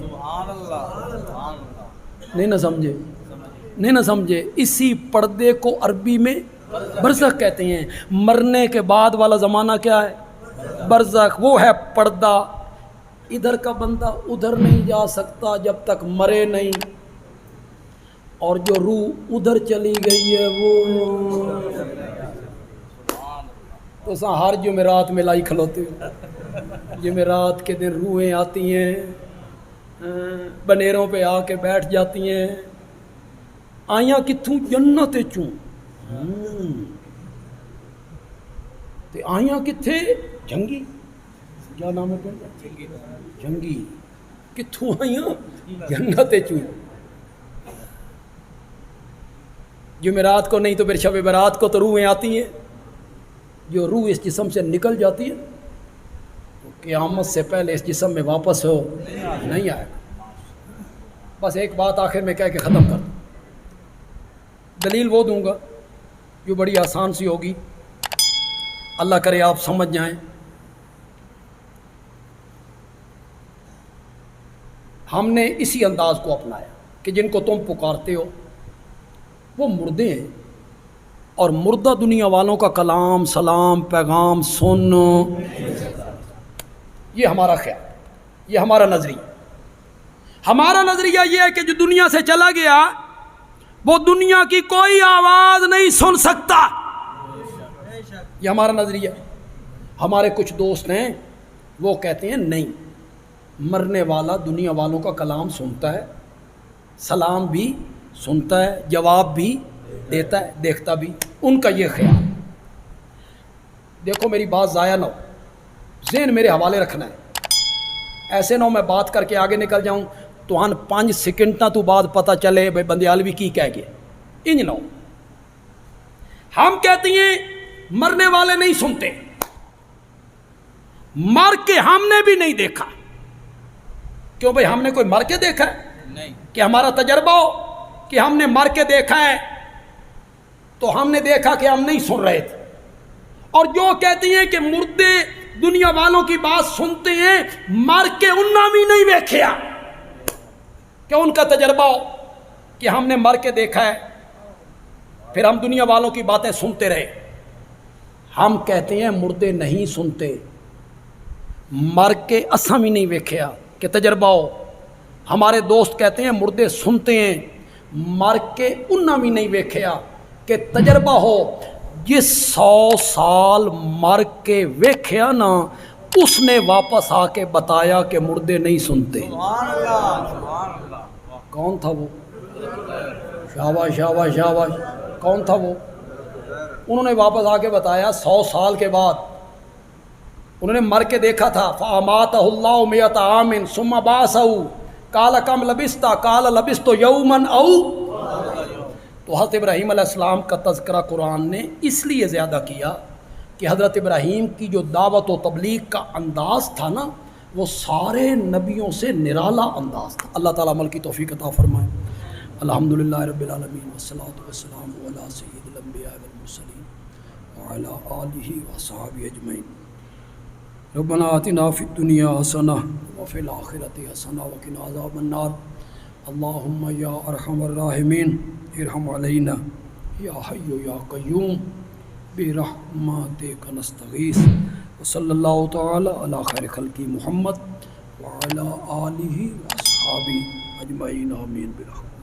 نہیں نہ سمجھے؟ نہیں نہ سمجھے؟ اسی پردے کو عربی میں برزخ کہتے ہیں. مرنے کے بعد والا زمانہ کیا ہے؟ برزخ. وہ ہے پردہ. ادھر کا بندہ ادھر نہیں جا سکتا جب تک مرے نہیں، اور جو روح ادھر چلی گئی ہے وہ تو ہر جمعرات میں لائی کھلوتے ہو. جمعرات کے دن روحیں آتی ہیں، بنیروں پہ آ کے بیٹھ جاتی ہیں. آئیاں کتھوں؟ جنت چوں. تے آئیاں کتھے؟ جنگی، کیا نام ہے پہلے؟ جنگی، کتھوں آئیاں؟ جنت چوں۔ جمعرات کو نہیں تو پھر شب برات کو تو روحیں آتی ہیں، جو روح اس جسم سے نکل جاتی ہے تو قیامت سے پہلے اس جسم میں واپس ہو نہیں آئے گا۔ بس ایک بات آخر میں کہہ کے ختم کر دوں، دلیل وہ دوں گا جو بڑی آسان سی ہوگی، اللہ کرے آپ سمجھ جائیں۔ ہم نے اسی انداز کو اپنایا کہ جن کو تم پکارتے ہو وہ مردے ہیں، اور مردہ دنیا والوں کا کلام، سلام، پیغام سن، یہ ہمارا خیال، یہ ہمارا نظریہ۔ ہمارا نظریہ یہ ہے کہ جو دنیا سے چلا گیا وہ دنیا کی کوئی آواز نہیں سن سکتا، یہ ہمارا نظریہ ہے۔ ہمارے کچھ دوست ہیں وہ کہتے ہیں نہیں، مرنے والا دنیا والوں کا کلام سنتا ہے، سلام بھی سنتا ہے، جواب بھی دیتا ہے، دیکھتا بھی، ان کا یہ خیال۔ دیکھو میری بات ضائع نہ ہو، ذہن میرے حوالے رکھنا ہے، ایسے نہ ہو میں بات کر کے آگے نکل جاؤں تو 5 سیکنڈ تو بعد پتہ چلے بھائی بندیالوی کی کہہ گئے، انج نہ ہو۔ ہم کہتے ہیں مرنے والے نہیں سنتے، مر کے ہم نے بھی نہیں دیکھا۔ کیوں بھائی ہم نے کوئی مر کے دیکھا ہے؟ نہیں۔ کہ ہمارا تجربہ ہو کہ ہم نے مر کے دیکھا ہے تو ہم نے دیکھا کہ ہم نہیں سن رہے تھے۔ اور جو کہتے ہیں کہ مردے دنیا والوں کی بات سنتے ہیں، مر کے انہاں بھی نہیں دیکھا، کہ ان کا تجربہ ہو کہ ہم نے مر کے دیکھا ہے پھر ہم دنیا والوں کی باتیں سنتے رہے۔ ہم کہتے ہیں مردے نہیں سنتے، مر کے اساں بھی نہیں ویکھیا کہ تجربہ ہو۔ ہمارے دوست کہتے ہیں مردے سنتے ہیں، مر کے انہاں بھی نہیں ویکھیا کہ تجربہ ہو۔ جس 100 سال مر کے ویکھیا نا، اس نے واپس آ کے بتایا کہ مردے نہیں سنتے۔ کون تھا وہ؟ شاباش شاباش شاباش، کون تھا وہ؟ انہوں نے واپس آ کے بتایا 100 سال کے بعد انہوں نے مر کے دیکھا تھا۔ فَأَمَاتَهُ اللَّهُ مِئَةَ عَامٍ ثُمَّ بَعَثَهُ قَالَ كَمْ لَبِثْتَ قَالَ لَبِثْتُ يَوْمًا أَوْ، تو حضرت ابراہیم علیہ السلام کا تذکرہ قرآن نے اس لیے زیادہ کیا کہ حضرت ابراہیم کی جو دعوت و تبلیغ کا انداز تھا نا، وہ سارے نبیوں سے نرالا انداز تھا۔ اللہ تعالیٰ عمل کی توفیق عطا فرمائے۔ الحمدللہ رب العالمین والصلاة والسلام علی سید الانبیاء والمرسلین وعلی آلہ وصحبہ اجمعین۔ ربنا آتنا فی الدنیا حسنہ وفی الآخرۃ حسنہ وقنا عذاب النار۔ اللہم یا ارحم الراحمین ارحم علینا یا حی یا قیوم برحمتک نستغیث۔ وصلی اللہ تعالی علی خیر خلق محمد وعلی آلہ وصحبہ اجمعین، آمین برحمتک۔